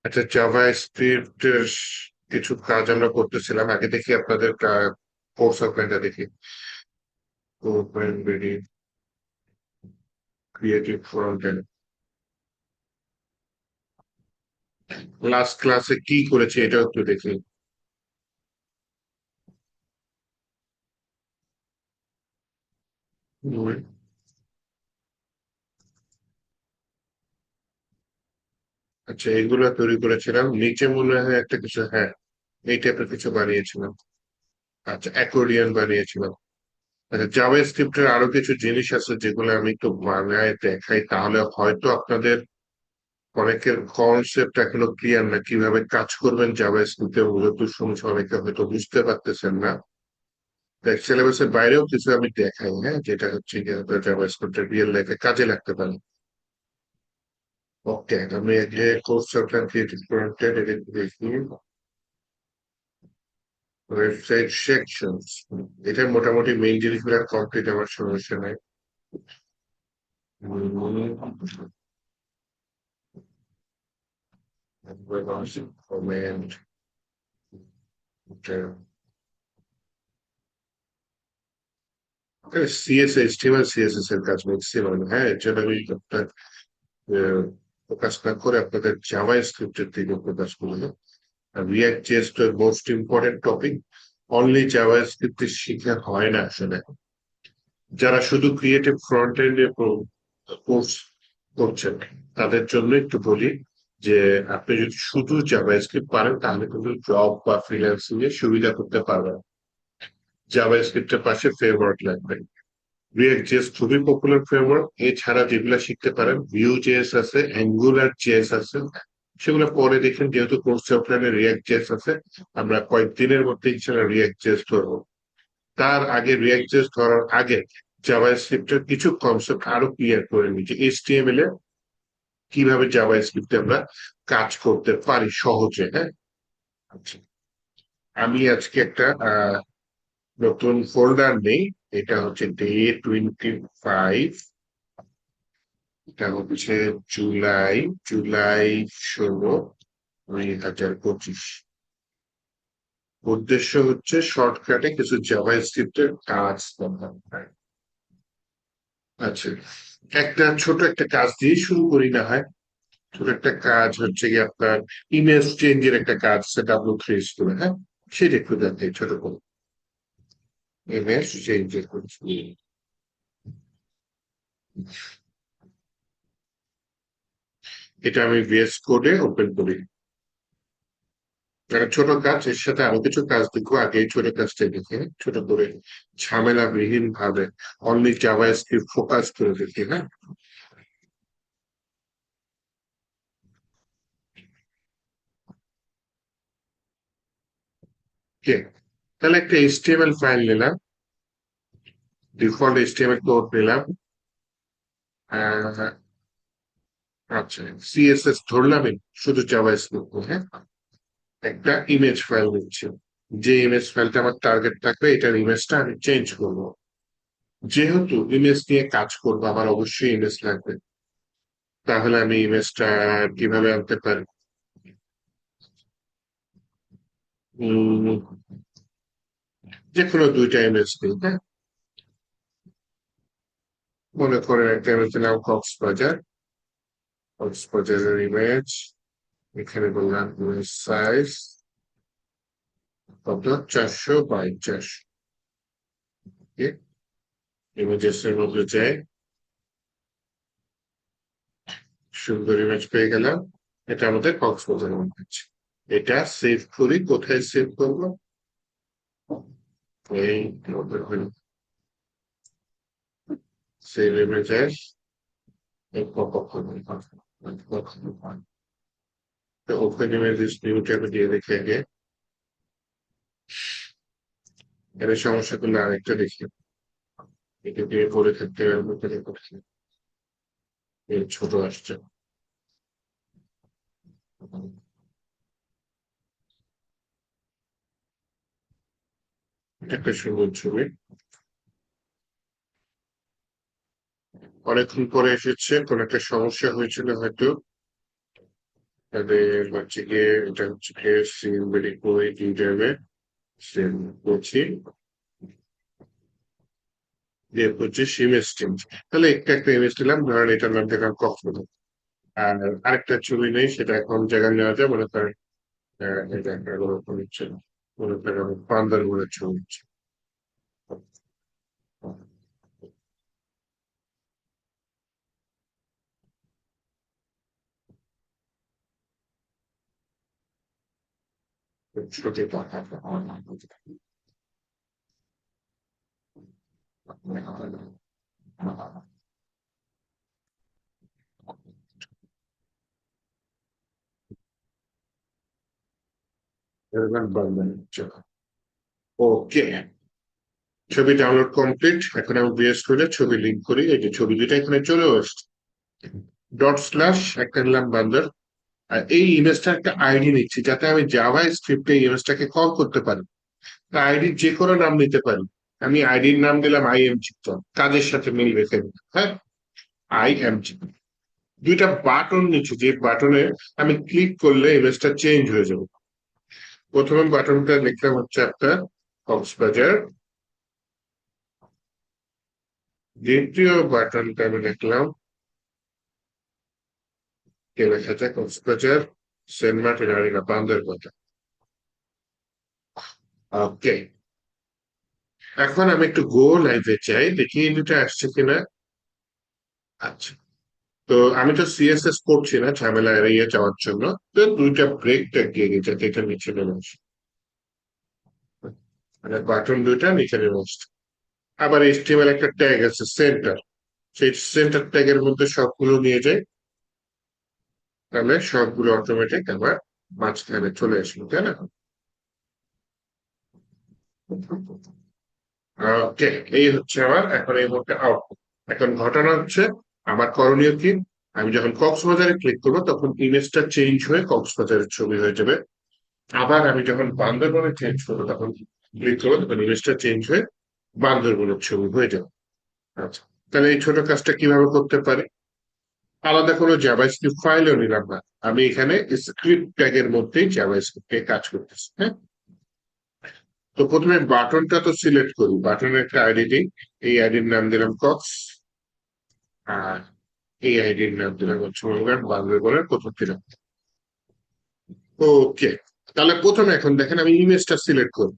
আচ্ছা, জাভা স্ক্রিপ্টের কিছু কাজ আমরা করতেছিলাম। আগে দেখি আপনাদের কোর্স আউটলাইনটা দেখি। Open very creative front end. Last ক্লাসে কি করেছে এটাও একটু দেখি। হুম, আচ্ছা, এগুলো তৈরি করেছিলাম। নিচে মনে হয় একটা কিছু, হ্যাঁ, এই টাইপের কিছু বানিয়েছিলাম। আচ্ছা, অ্যাকর্ডিয়ন বানিয়েছিলাম। আচ্ছা, জাভা স্ক্রিপ্টের আরো কিছু জিনিস আছে যেগুলো আমি একটু বানায় দেখাই, তাহলে হয়তো আপনাদের অনেকের কনসেপ্ট এখনো ক্লিয়ার না, কিভাবে কাজ করবেন জাভা স্ক্রিপ্টে। মূলত শুনছে অনেকে হয়তো বুঝতে পারতেছেন না। দেখ, সিলেবাসের বাইরেও কিছু আমি দেখাই, হ্যাঁ, যেটা হচ্ছে কি জাভা স্ক্রিপ্টের রিয়েল লাইফে কাজে লাগতে পারে। ওকে, আমি আগে কোর্স আউটলাইন ক্রিয়েটিভ কন্টেন্ট এটা দেখি। ওয়েবসাইট সেকশনস, এটা মোটামুটি মেইন জিনিসগুলো কমপ্লিট, আমার সমস্যা নাই। কমেন্ট, সিএসএস, সিএসএস এর কাজ ম্যাক্সিমাম, হ্যাঁ, এর জন্য আমি আপনার ফোকাস না করে আপনাদের জাভা স্ক্রিপ্টের দিকে ফোকাস করলাম। আর রিয়াক্ট জেএস তো most important topic. Only Java script শিখে হয় না আসলে। যারা শুধু ক্রিয়েটিভ ফ্রন্ট এন্ড কোর্স করছেন, তাদের জন্য একটু বলি যে আপনি যদি শুধু জাভা স্ক্রিপ্ট পারেন তাহলে কিন্তু জব বা ফ্রিল্যান্সিং এ সুবিধা করতে পারবেন। জাভা স্ক্রিপ্টের পাশে ফ্রেমওয়ার্ক লাগবে। রিয়েক্ট জেএস খুবই পপুলার ফ্রেমওয়ার্ক। এছাড়া যেগুলো শিখতে পারেন, ভিউ জেএস আছে, অ্যাঙ্গুলার জেএস আছে, সেগুলো পরে দেখেন। যেহেতু কোর্স অফলাইনে রিয়েক্ট জেএস আছে, আমরা কয়েকদিনের মধ্যে ইনশাল্লাহ রিয়েক্ট জেএস ধরবো। তার আগে রিয়েক্ট জেএস ধরার আগে জাভা স্ক্রিপ্টের কিছু কনসেপ্ট আরো ক্লিয়ার করে নিচ্ছি। এইচটিএমএল এ কিভাবে জাভা স্ক্রিপ্টে আমরা কাজ করতে পারি সহজে, হ্যাঁ। আচ্ছা, আমি আজকে একটা নতুন ফোল্ডার নেই। এটা হচ্ছে Day 25। এটা হচ্ছে জুলাই, জুলাই 16, 2025। উদ্দেশ্য হচ্ছে শর্টকাটে কিছু জাভা স্ক্রিপ্টের কাজ করা। আচ্ছা, ছোট একটা কাজ দিয়ে শুরু করি না হয়। ছোট একটা কাজ হচ্ছে কি আপনার ইমেজ চেঞ্জের একটা কাজ আছে W3 স্কুলে, হ্যাঁ, সেটা একটু দেখাই ছোট করে। ইমেজ চেঞ্জের করছি, এটা আমি VS কোডে ওপেন করি। একটা ছোট কাজ, এর সাথে আরো কিছু কাজ দেখবো। আগে এই ছোট কাজটা দেখে ছোট করে ঝামেলা বিহীন ভাবে অনলি জাভা স্ক্রিপ্ট ফোকাস করে দেখি, হ্যাঁ। Okay, তাহলে একটা HTML ফাইল নিলাম, ডিফল্ট HTML কোড নিলাম। আহ, আচ্ছা, CSS ধরলাম, শুধু জাভা স্ক্রিপ্ট, হ্যাঁ। একটা ইমেজ ফাইল নিচ্ছি। যে ইমেজ ফাইলটা আমার টার্গেট থাকবে, এটার ইমেজটা আমি চেঞ্জ করবো। যেহেতু ইমেজ নিয়ে কাজ করবো, আমার অবশ্যই ইমেজ লাগবে। তাহলে আমি ইমেজটা কিভাবে আনতে পারি? উম, যে কোনো দুইটা ইমেজ নিই, হ্যাঁ। মনে করেন একটা ইমেজ দিলাম কক্সবাজার, কক্সবাজারের ইমেজ। এখানে বললাম ইমেজ সাইজ কত, 400 বাই 400। ইমেজেস এর মধ্যে যাই, সুন্দর ইমেজ পেয়ে গেলাম। এটা আমাদের কক্সবাজার ইমেজ। এটা সেভ করি, কোথায় সেভ করবো? এই সেভ ইমেজেস, এই pop up open images new ট্যাবে দিয়ে দেখে আগে। এর সমস্যা করলে আরেকটা দেখি, এটা দিয়ে পরে থাকতে করছি, এই ছোট আসছে। একটা সুন্দর ছবি, অনেকক্ষণ পরে এসেছে, কোন একটা সমস্যা হয়েছিল হয়তো। তাদের হচ্ছে গিয়ে এটা হচ্ছে গিয়ে সিম বেরি করে টিউটারে সেম করছি, দিয়ে হচ্ছে সিম এক্সচেঞ্জ। তাহলে একটা একটা ইমেজ দিলাম, ধরেন এটার নাম দেখলাম কক্সবাজার। আর আরেকটা ছবি নেই, সেটা এখন জায়গায় নেওয়া যায়, মনে করেন এটা একটা ওরকম হচ্ছে, মনে করেন বান্দরবনের ছবি হচ্ছে। ওকে, ছবি ডাউনলোড কমপ্লিট। এখন আমি বিএস করে ছবি লিঙ্ক করি, এই যে ছবি দুটো এখানে চলেও আসছে। ডট স্ল্যাশ একটা নিলাম বান্দর, আর এই ইমেজটা একটা আইডি নিচ্ছি, যাতে আমি জাভা স্ক্রিপ্টে এই ইমেজটাকে কল করতে পারি। আইডির যে কোনো নাম নিতে পারি। আমি আইডির নাম দিলাম IMG, কাজের সাথে মিল রেখে দিলাম, হ্যাঁ, IMG। দুইটা বাটন নিচ্ছি, যে বাটনে আমি ক্লিক করলে ইমেজটা চেঞ্জ হয়ে যাবে। প্রথমে বাটনটা লিখলাম হচ্ছে আপনার কক্সবাজার, দ্বিতীয় বাটনটা আমি লিখলাম, কে লেখা যায়, কক্সবাজার সেন্ট মার্টিন আরিনা বান্দরবান। ওকে, এখন আমি একটু গো লাইভে চাই, দেখি এই দুটো আসছে কিনা। আচ্ছা, তো আমি তো CSS করছি না ঝামেলা এড়িয়ে যাওয়ার জন্য, তো দুইটা ব্রেক ট্যাগ দিয়ে দিই যাতে এটা নিচে নেমে আসে, মানে বাটন দুইটা নিচে নেমে আসছে। আবার HTML একটা ট্যাগ আছে সেন্টার, সেই সেন্টার ট্যাগের মধ্যে সবগুলো নিয়ে যায়, তাহলে সবগুলো অটোমেটিক আবার মাঝখানে চলে আসবে, তাই না? ওকে, এই হচ্ছে আমার এখন এই মুহূর্তে আউটপুট। এখন ঘটনা হচ্ছে, আমার করণীয় কি, আমি যখন কক্সবাজারে ক্লিক করবো তখন ইমেজটা চেঞ্জ হয়ে কক্সবাজারের ছবি হয়ে যাবে। আবার আমি যখন বান্দরবনে চেঞ্জ করবো তখন ক্লিক করবো, তখন ইমেজটা চেঞ্জ হয়ে বান্দরবনের ছবি হয়ে যাবে। আচ্ছা, তাহলে এই ছোট কাজটা কিভাবে করতে পারি? আলাদা কোনো জাভাস্ক্রিপ্ট ফাইলও নিলাম না, আমি এখানে স্ক্রিপ্ট ট্যাগের মধ্যেই জাভাস্ক্রিপ্টে কাজ করতেছি, হ্যাঁ। তো প্রথমে বাটনটা তো সিলেক্ট করি, বাটনের একটা আইডি দিই, এই আইডির নাম দিলাম কক্স, আর এই আইডির নাম দিলাম হচ্ছে বান্দরবনের প্রথম দিলাম। ওকে, তাহলে প্রথমে এখন দেখেন আমি ইমেজটা সিলেক্ট করি,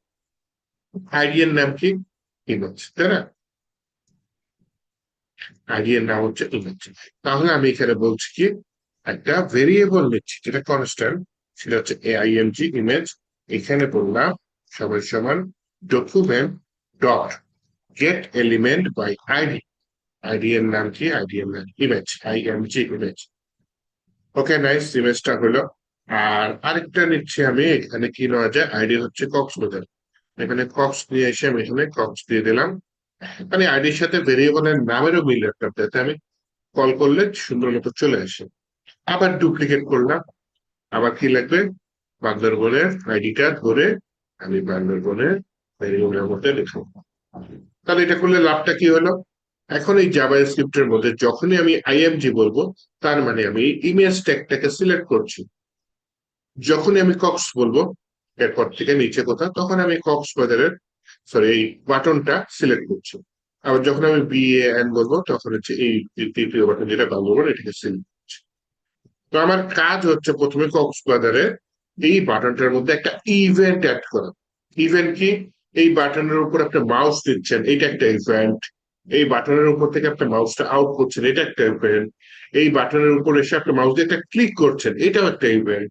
আইডি এর নাম কি, ইমেজ, তাই না? আইডি এর নাম হচ্ছে ইমেজ। তাহলে আমি এখানে বলছি কি, একটা ভেরিয়েবল নিচ্ছি যেটা কনস্ট্যান্ট, সেটা হচ্ছে AIMG ইমেজ। এখানে বললাম সমান সমান document dot get element by ID. ID এর নাম কি, আইডি এর নাম image, IMG image. Okay, nice, ইমেজটা হলো। আর আরেকটা নিচ্ছি আমি, এখানে কি নেওয়া যায়, আইডি হচ্ছে কক্সবাজার, এখানে কক্স নিয়ে এসে আমি এখানে কক্স দিয়ে দিলাম। মানে আইডির সাথে ভেরিয়েবলের নামেরও মিল রাখতে হবে, যাতে আমি কল করলে সুন্দর মতো চলে আসে। আবার ডুপ্লিকেট করলাম, আবার কি লাগবে, বান্দরবনের আইডিটা ধরে আমি বান্দরবনের ভেরিয়েবলের মধ্যে লিখবো। তাহলে এটা করলে লাভটা কি হলো, এখন এই জাভা স্ক্রিপ্টের মধ্যে যখনই আমি IMG বলবো, তার মানে আমি ইমেজ ট্যাগটাকে সিলেক্ট করছি। যখনই আমি কক্স বলবো, এরপর থেকে নিচে কোথাও, তখন আমি কক্সবাজারের, সরি, এই বাটনটা সিলেক্ট করছি। আবার যখন আমি BAN বলবো, তখন হচ্ছে এই তৃতীয় বাটন যেটা বান্দরবন, এটাকে সিলেক্ট করছি। তো আমার কাজ হচ্ছে প্রথমে কক্সবাজারে এই বাটনটার মধ্যে একটা ইভেন্ট অ্যাড করা। ইভেন্ট কি, এই বাটনের উপর একটা মাউস দিচ্ছেন, এটা একটা ইভেন্ট। এই বাটনের উপর থেকে একটা মাউসটা আউট করছেন, এটা একটা ইভেন্ট। এই বাটনের উপর এসে একটা মাউস দিয়ে একটা ক্লিক করছেন, এটাও একটা ইভেন্ট।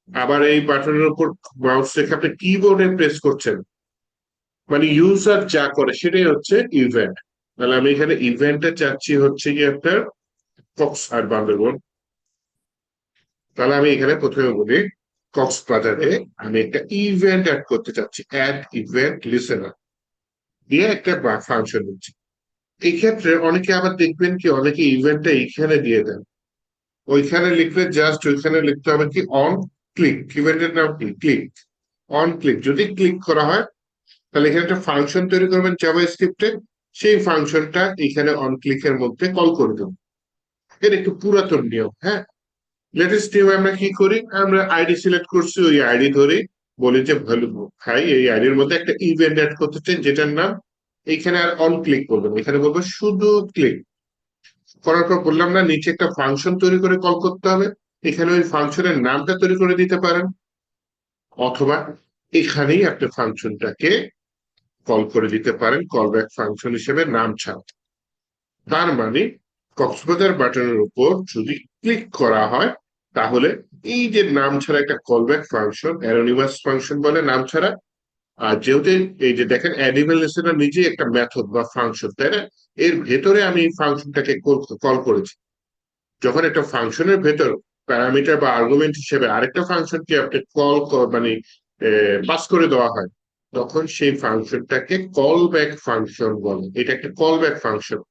আবার এই বাটনের উপর মাউস রেখে আপনি কিবোর্ডে প্রেস করছেন, মানে ইউজার যা করে সেটাই হচ্ছে ইভেন্ট। তাহলে আমি এখানে ইভেন্টে চাচ্ছি হচ্ছে কি আপনার কক্স আর বান্দরবন। তাহলে আমি এখানে প্রথমে বলি, কক্সবাজারে আমি একটা ইভেন্ট অ্যাড করতে চাচ্ছি, অ্যাড ইভেন্ট লিসেনার দিয়ে একটা ফাংশন দিচ্ছি। এই ক্ষেত্রে অনেকে আবার দেখবেন কি, অনেকে ইভেন্টটা এইখানে দিয়ে দেন, ওইখানে লিখলে জাস্ট ওইখানে লিখতে হবে কি, অন ক্লিক, ইভেন্টের নাম কি, ক্লিক, অন ক্লিক। যদি ক্লিক করা হয়, তাহলে এখানে একটা ফাংশন তৈরি করবেন জাভা স্ক্রিপ্টে, সেই ফাংশনটা এখানে অন ক্লিকের মধ্যে কল করে দেবেন। এটা একটু পুরাতন নিয়ম, হ্যাঁ। লেটেস্ট নিয়মে আমরা কি করি, আমরা আইডি সিলেক্ট করছি, ওই আইডি ধরে বলি যে ভ্যালু ভাই এই আইডির মধ্যে একটা ইভেন্ট অ্যাড করতে চাই যেটার নাম, এইখানে আর অন ক্লিক করবেন, এখানে বলবো শুধু ক্লিক করার পর বললাম না নিচে একটা ফাংশন তৈরি করে কল করতে হবে, এখানে ওই ফাংশনের নামটা তৈরি করে দিতে পারেন, অথবা এখানেই আপনি ফাংশনটাকে কল করে দিতে পারেন কল ব্যাক ফাংশন হিসেবে নাম ছাড়া। তার মানে কক্সবাজার বাটনের উপর যদি ক্লিক করা হয় তাহলে এই যে নাম ছাড়া একটা কলব্যাক ফাংশন, অ্যানোনিমাস ফাংশন বলে নাম ছাড়া। আর যেহেতু এই যে দেখেন অ্যানিমেল লিসেনার নিজেই একটা মেথড বা ফাংশন, তাই না, এর ভেতরে আমি এই ফাংশনটাকে কল করেছি। যখন একটা ফাংশনের ভেতর প্যারামিটার বা আর্গুমেন্ট হিসেবে আরেকটা ফাংশনকে আপনি মানে পাস করে দেওয়া হয়, তখন সেই ফাংশনটাকে কল ব্যাক ফাংশন বলে। এটা একটা কল ব্যাক ফাংশন,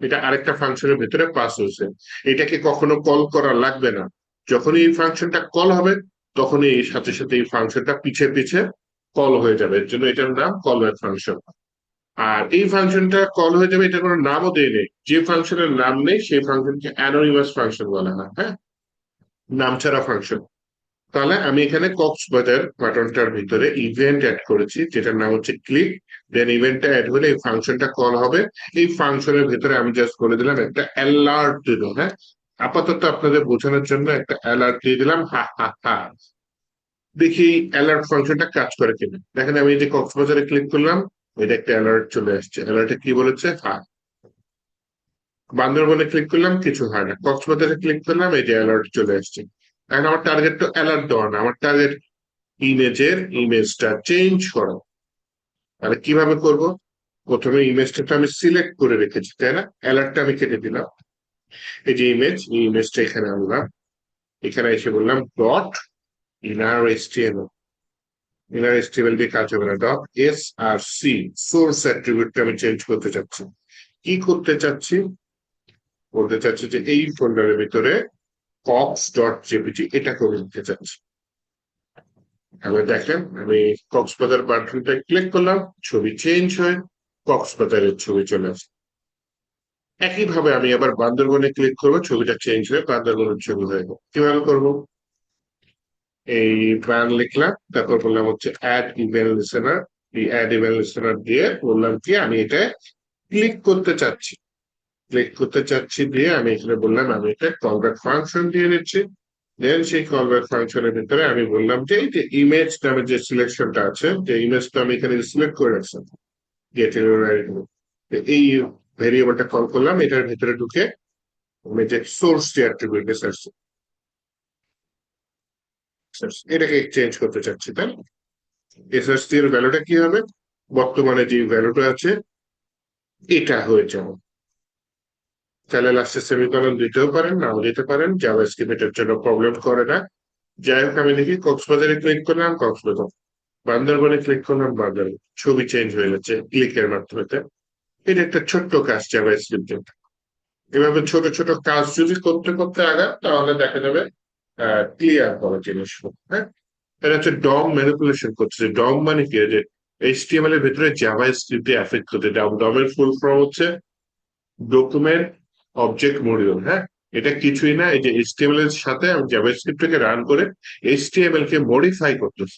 এটা আরেকটা ফাংশনের ভেতরে পাস হয়েছে, এটাকে কখনো কল করা লাগবে না। যখনই এই ফাংশনটা কল হবে তখনই এর সাথে সাথে এই ফাংশনটা পিছে পিছে কল হয়ে যাবে, এর জন্য এটার নাম কল ব্যাক ফাংশন। আর এই ফাংশনটা কল হয়ে যাবে, এটা কোনো নামও দেয় নেই, যে ফাংশনের নাম নেই সেই ফাংশনকে অ্যানোনিমাস ফাংশন বলা হয়, হ্যাঁ, নাম ছাড়া ফাংশন। তাহলে আমি এখানে কক্সবাজার বাটনটার ভিতরে ইভেন্ট অ্যাড করেছি যেটার নাম হচ্ছে ক্লিক, দেন ইভেন্টটা অ্যাড হলে এই ফাংশনটা কল হবে। এই ফাংশনের ভিতরে আমি জাস্ট করে দিলাম একটা অ্যালার্ট দিল, হ্যাঁ, আপাতত আপনাদের বোঝানোর জন্য একটা অ্যালার্ট দিয়ে দিলাম, হা হা হা। দেখি অ্যালার্ট ফাংশনটা কাজ করে কিনা। দেখেন আমি এই যে কক্সবাজারে ক্লিক করলাম, এটা একটা অ্যালার্ট চলে আসছে, অ্যালার্টে কি বলেছে, হা। বান্দরবনে ক্লিক করলাম, কিছু হয় না। কক্সবাজারে ক্লিক করলাম, এই যে অ্যালার্ট চলে আসছে। এখন আমার টার্গেট তো অ্যালার্ট দেওয়া না, আমার টার্গেট ইমেজটা চেঞ্জ করা। তাহলে কিভাবে করব, প্রথমে ইমেজটা তো আমি সিলেক্ট করে রেখেছি, তাই না, অ্যালার্টটা আমি কেটে দিলাম। এই যে ইমেজটা এখানে আনলাম, এখানে এসে বললাম dot inner HTML. Inner HTML দিয়ে কাজ হবে না, ডট এস আর সি, সোর্স অ্যাট্রিবিউটটা আমি চেঞ্জ করতে চাচ্ছি। কি করতে চাচ্ছি, বলতে চাচ্ছি যে এই ফোল্ডারের ভিতরে কক্স ডট জেপিজি এটা করে দিতে চাচ্ছি। আমি দেখেন আমি কক্সবাজার বাটনটা ক্লিক করলাম, ছবি চেঞ্জ হয়ে কক্সবাজারের ছবি চলে আসে। একইভাবে আমি আবার বান্দরবনে ক্লিক করবো, ছবিটা চেঞ্জ হয়ে বান্দরবনের ছবি হয়ে যাবে। কিভাবে করবো, এই প্ল্যান লিখলাম, তারপর বললাম হচ্ছে অ্যাড ইমেল লিসেনার, এই অ্যাড ইমেল লিসেনার দিয়ে বললাম কি আমি এটা ক্লিক করতে চাচ্ছি, ক্লিক করতে চাচ্ছি দিয়ে আমি এখানে বললাম আমি এটা কলব্যাক ফাংশন দিয়ে নিচ্ছি। দেন সেই কলব্যাক ফাংশনের ভিতরে আমি বললাম যে এই যে ইমেজ নামের যে সিলেকশনটা আছে, যে ইমেজটা আমি এখানে সিলেক্ট করে রাখছি, গেট এই ভেরিয়েবলটা কল করলাম, এটার ভিতরে ঢুকে আমি যে সোর্স যে অ্যাট্রিবিউট এটাকে চেঞ্জ করতে চাচ্ছি, তাই না। এসএসসি এর ভ্যালুটা কি হবে, বর্তমানে যে ভ্যালুটা আছে এটা হয়ে যাবে। চাইলে লাস্টে সেমিকলন দিতেও পারেন, নাও দিতে পারেন, জাভাস্ক্রিপ্ট এটার জন্য প্রবলেম করে না। যাই হোক আমি দেখি কক্সবাজারে ক্লিক করলাম, কক্সবাজার, বান্দরবনে ক্লিক করলাম, বান্দরবন, ছবি চেঞ্জ হয়ে যাচ্ছে ক্লিকের মাধ্যমে। এটা একটা ছোট্ট কাজ জাভাস্ক্রিপ্টের। এভাবে ছোট ছোট কাজ যদি করতে করতে আগান তাহলে দেখা যাবে ক্লিয়ার করা জিনিস, হ্যাঁ। এটা হচ্ছে ডম ম্যানিপুলেশন করছে। ডম মানে কি, যে এইচটিএমএল এর ভিতরে জাভা স্ক্রিপ্টে এফেক্ট করতে, ডম এর ফুল ফর্ম হচ্ছে ডকুমেন্ট অবজেক্ট মডিউল, হ্যাঁ। এটা কিছুই না, এই যে এইচটিএমএল এর সাথে আমি জাভাস্ক্রিপ্টকে রান করে এইচটিএমএল কে মডিফাই করতেছি।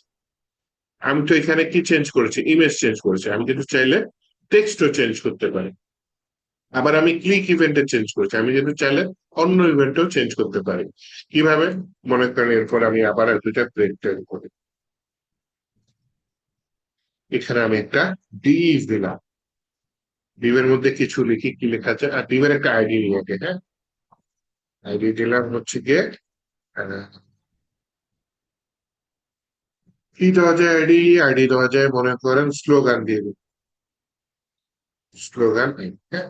আমি তো এখানে কি চেঞ্জ করেছি, ইমেজ চেঞ্জ করেছি, আমি কিন্তু চাইলে টেক্সটও চেঞ্জ করতে পারি। আবার আমি ক্লিক ইভেন্টে চেঞ্জ করেছি, আমি কিন্তু চাইলে অন্য ইভেন্টও চেঞ্জ করতে পারি। কিভাবে, মনে করেন এরপর আমি আবার দুইটা ব্রেক তৈরি করি, এখানে আমি একটা ডিভ দিলাম, ডিভের মধ্যে কিছু লিখি, কি লেখা আছে, আর ডিভের একটা আইডি নিয়ে, হ্যাঁ, আইডি দিলাম হচ্ছে গিয়ে কি দেওয়া যায়, আইডি আইডি দেওয়া যায়, মনে করেন স্লোগান দিয়ে দিই, স্লোগান, হ্যাঁ।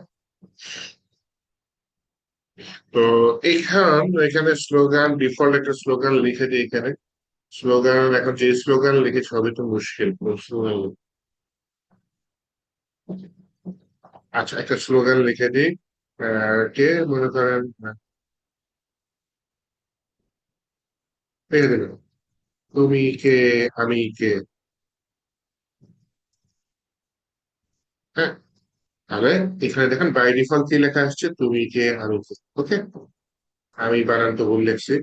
তো এখানে স্লোগান ডিফল্ট একটা স্লোগান লিখে দিই এখানে। স্লোগান, এখন যে স্লোগান লিখে সবই তো মুশকিল, স্লোগান, আচ্ছা একটা স্লোগান লিখে দিই, কে মনে করেন, লিখে দিলাম তুমি কে, আমি কে, হ্যাঁ। তাহলে এখানে দেখেন বাই ডিফল্ট কি লেখা আসছে, তুমি কে আমি কে, ওকে। আমি বানান তো ভুল লিখছি,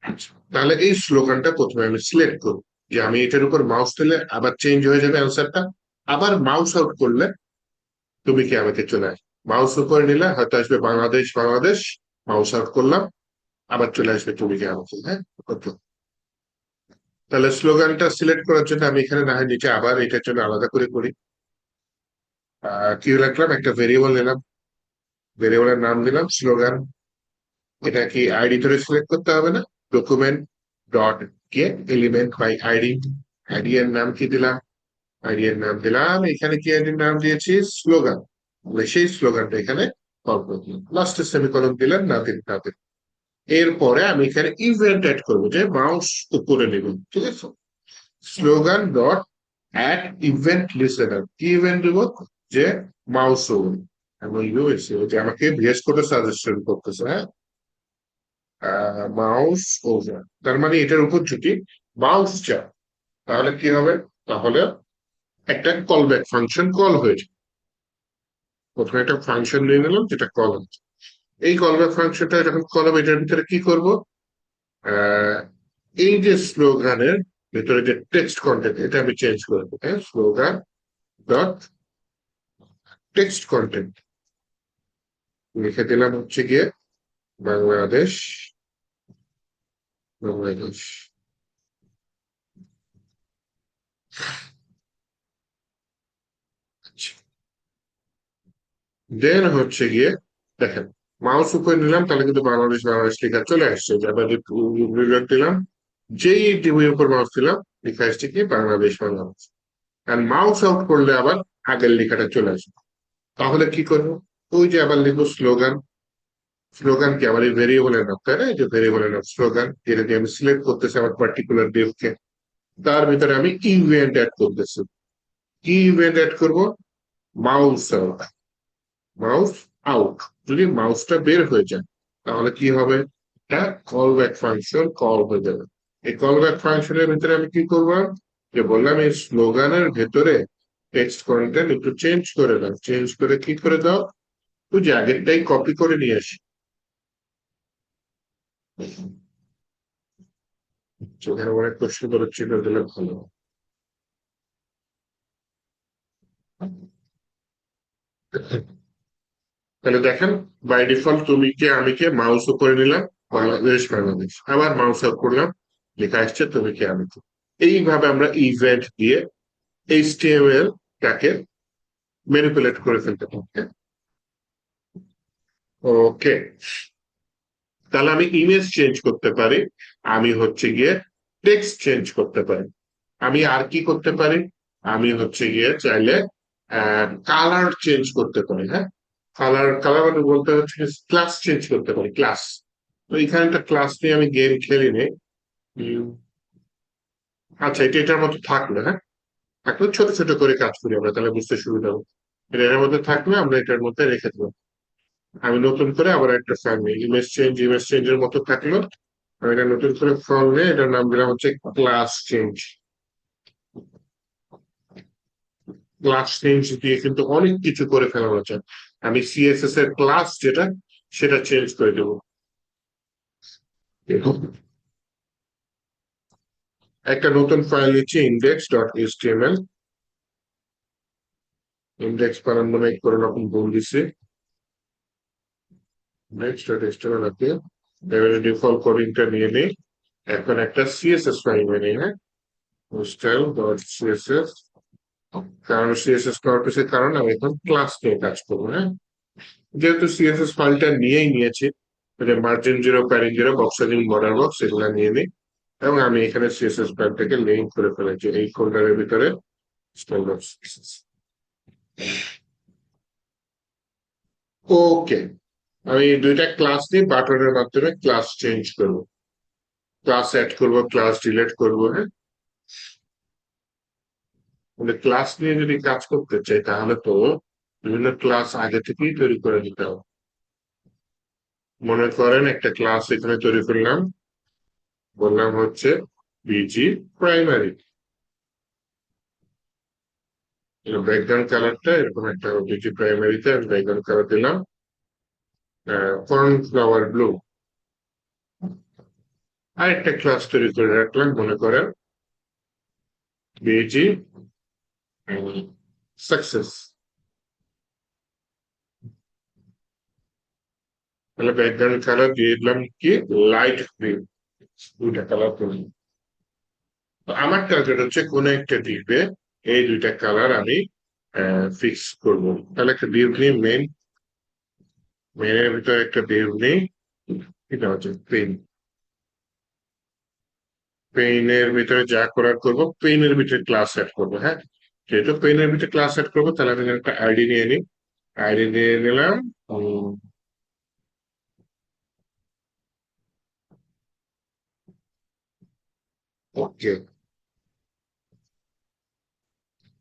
আচ্ছা, তাহলে এই স্লোগানটা প্রথমে আমি সিলেক্ট করবো, যে আমি এটার উপর মাউস দিলে আবার চেঞ্জ হয়ে যাবে অ্যান্সারটা। আবার মাউস আউট করলে তুমি কি আমাকে চলে আসবে, মাউস উপরে নিলে হয়তো আসবে বাংলাদেশ বাংলাদেশ, মাউস আউট করলাম আবার চলে আসবে তুমি কি আমাকে। হ্যাঁ, ওকে। তাহলে স্লোগানটা সিলেক্ট করার জন্য আমি এখানে না হয় নিচে আবার এটার জন্য আলাদা করে করি। কি রাখলাম, একটা ভেরিয়েবল নিলাম, ভেরিয়েবলের নাম দিলাম স্লোগান। এটা কি আইডি ধরে সিলেক্ট করতে হবে না? Document dot get element by ID. ID এর নাম কি দিলাম? আইডি এর নাম দিলাম, এখানে কি আইডির নাম দিয়েছি স্লোগান, সেই স্লোগানটা এখানে কল করে দিলাম, লাস্টে সেমিকলন দিলাম, না দিন না দিন। এরপরে আমি এখানে ইভেন্ট অ্যাড করবো, যে মাউস উপরে নেব, ঠিক আছে। Slogan dot add event listener, কি ইভেন্ট দেবো, যে মাউস ওভার। এবং ইউএসএ যে আমাকে ভিএস কোডে সাজেশন করতেছে, হ্যাঁ, মাউস ওভার, তার মানে এটার উপর যদি মাউস চাপ তাহলে কি হবে, তাহলে একটা কল ব্যাক ফাংশন কল হয়েছে। প্রথমে একটা ফাংশন নিয়ে নিলাম যেটা কল হচ্ছে, এই কল ব্যাক ফাংশনটা যখন কল হবে এটার ভিতরে কি করব, আহ, এই যে স্লোগানের ভিতরে যে টেক্সট কন্টেন্ট এটা আমি চেঞ্জ করবো, হ্যাঁ, স্লোগান ডট টেক্সট কন্টেন্ট লিখে দিলাম হচ্ছে গিয়ে বাংলাদেশ বাংলাদেশ। দেন হচ্ছে গিয়ে দেখেন, মাউস উপরে নিলাম তাহলে কিন্তু বাংলাদেশ বাংলাদেশ লেখা চলে আসছে, আবার দিলাম, যেই টিভির উপর মাউস দিলাম লেখা আসছে কি বাংলাদেশ বাংলাদেশ। আর মাউস আউট করলে আবার আগের লেখাটা চলে আসবে। তাহলে কি করবো, ওই যে আবার লিখবো স্লোগান। স্লোগান কি আমার এই ভেরিয়েবলের নাম, তাই না, এই যে ভেরিয়েবলের নাম স্লোগান, যেটা দিয়ে আমি সিলেক্ট করতেছি আমার পার্টিকুলার ডিভকে। তার ভিতরে আমি ইভেন্ট অ্যাড করতেছি। কি ইভেন্ট অ্যাড করবো, মাউস আউট, মাউস আউট। যদি মাউসটা বের হয়ে যায় তাহলে কি হবে, এটা কল ব্যাক ফাংশন কল হয়ে যাবে। এই কল ব্যাক ফাংশনের ভিতরে আমি কি করবো, যে বললাম এই স্লোগানের ভেতরে টেক্সট কন্টেন্ট একটু চেঞ্জ করে দাও, চেঞ্জ করে কি করে দাও, তুই যে আগেরটাই কপি করে নিয়ে আসি। সেখানে অনেক প্রশ্ন করে ছিল, দিলে ভালো। তাহলে দেখেন, বাই ডিফল্ট তুমি কে আমি কে মাউস করে নিলাম বাংলাদেশ বাংলাদেশ, আবার মাউস আপ করলাম লেখা আসছে তুমি কে আমি কে। এইভাবে আমরা ইভেন্ট দিয়ে এইচটিএমএল টাকে ম্যানিপুলেট করে ফেলতে পারি। ওকে, তাহলে আমি ইমেজ চেঞ্জ করতে পারি, আমি হচ্ছে গিয়ে টেক্সট চেঞ্জ করতে পারি, আমি আর কি করতে পারি, আমি হচ্ছে গিয়ে চাইলে কালার চেঞ্জ করতে পারি। হ্যাঁ, কালার কালার মানে বলতে হচ্ছে ক্লাস চেঞ্জ করতে পারি, ক্লাস। তো এখানে একটা ক্লাস নিয়ে আমি গেম খেলি নি। উম, আচ্ছা, এটা এটার মতো থাকলো, হ্যাঁ, থাকলে ছোট ছোট করে কাজ করি আমরা, তাহলে বুঝতে সুবিধা হবে। এটা এর মধ্যে থাকলে আমরা এটার মধ্যে রেখে দেবো। আমি নতুন করে আবার একটা ফাইল নিই, ইমেজ চেঞ্জের মতো থাকলো। আমি এটা নতুন করে ফর্ম নিয়ে এটার নাম দিলাম হচ্ছে ক্লাস চেঞ্জ। ক্লাস চেঞ্জ দিয়ে কিন্তু অনেক কিছু করে ফেলানো যায়। আমি সিএসএস এর ক্লাস যেটা সেটা চেঞ্জ করে দেবো। একটা নতুন ফাইল নিচ্ছি ইন্ডেক্স ডট এইচটিএমএল, ইন্ডেক্স বানান নামে করে রকম ভুল দিচ্ছি, ইন্ডেক্স ডট এইচটিএমএল আছে। এবারে ডিফল্ট কোডিংটা নিয়ে নিই, এখন একটা সিএসএস ফাইল নিয়ে নিই, হ্যাঁ, স্টাইল ডট সিএসএস। কারণ সিএসএস কর্পসের কারণে আমি এখন ক্লাস নিয়ে কাজ করবো, হ্যাঁ। যেহেতু সিএসএস ফাইলটা নিয়েই নিয়েছি, margin zero pairing zero box sizing border box এগুলা নিয়ে নিই, এবং আমি এখানে সিএসএস ফাইলটাকে লিঙ্ক করে ফেলেছি এই ফোল্ডারের ভিতরে স্টাইল ডট সিএসএস। ওকে, আমি দুইটা ক্লাস নিয়ে বাটনের মাধ্যমে ক্লাস চেঞ্জ করবো, ক্লাস অ্যাড করবো, ক্লাস ডিলিট করবো, হ্যাঁ। মানে ক্লাস নিয়ে যদি কাজ করতে চাই তাহলে তো বিভিন্ন ক্লাস আগে থেকেই তৈরি করে দিতে হবে। মনে করেন একটা ক্লাস এখানে তৈরি করলাম, বললাম হচ্ছে বিজি প্রাইমারি, ব্যাকগ্রাউন্ড কালারটা এরকম একটা বিজি প্রাইমারিতে আমি ব্যাকগ্রাউন্ড কালার দিলাম কর্নফ্লাওয়ার ব্লু। আরেকটা ক্লাস তৈরি করে রাখলাম, মনে করেন বিজি সাকসেস। তাহলে ব্যাকগ্রাউন্ড কালার দিয়ে দিলাম কি, লাইট গ্রিন। দুইটা কালার করলাম। তো আমার টার্গেট হচ্ছে কোন একটা ডিপে এই দুইটা কালার আমি ফিক্স করব। তাহলে একটা ডিপ নিই, মেনের ভিতরে একটা ডিপ নিই, এটা হচ্ছে পেন। পেইনের ভিতরে যা করার করবো, পেইনের ভিতরে ক্লাস সেট করবো। হ্যাঁ, যেহেতু পেইনের ভিতরে ক্লাস সেট করবো, তাহলে আমি এখানে একটা আইডি নিয়ে নিই। আইডি নিয়ে নিলাম। ওকে,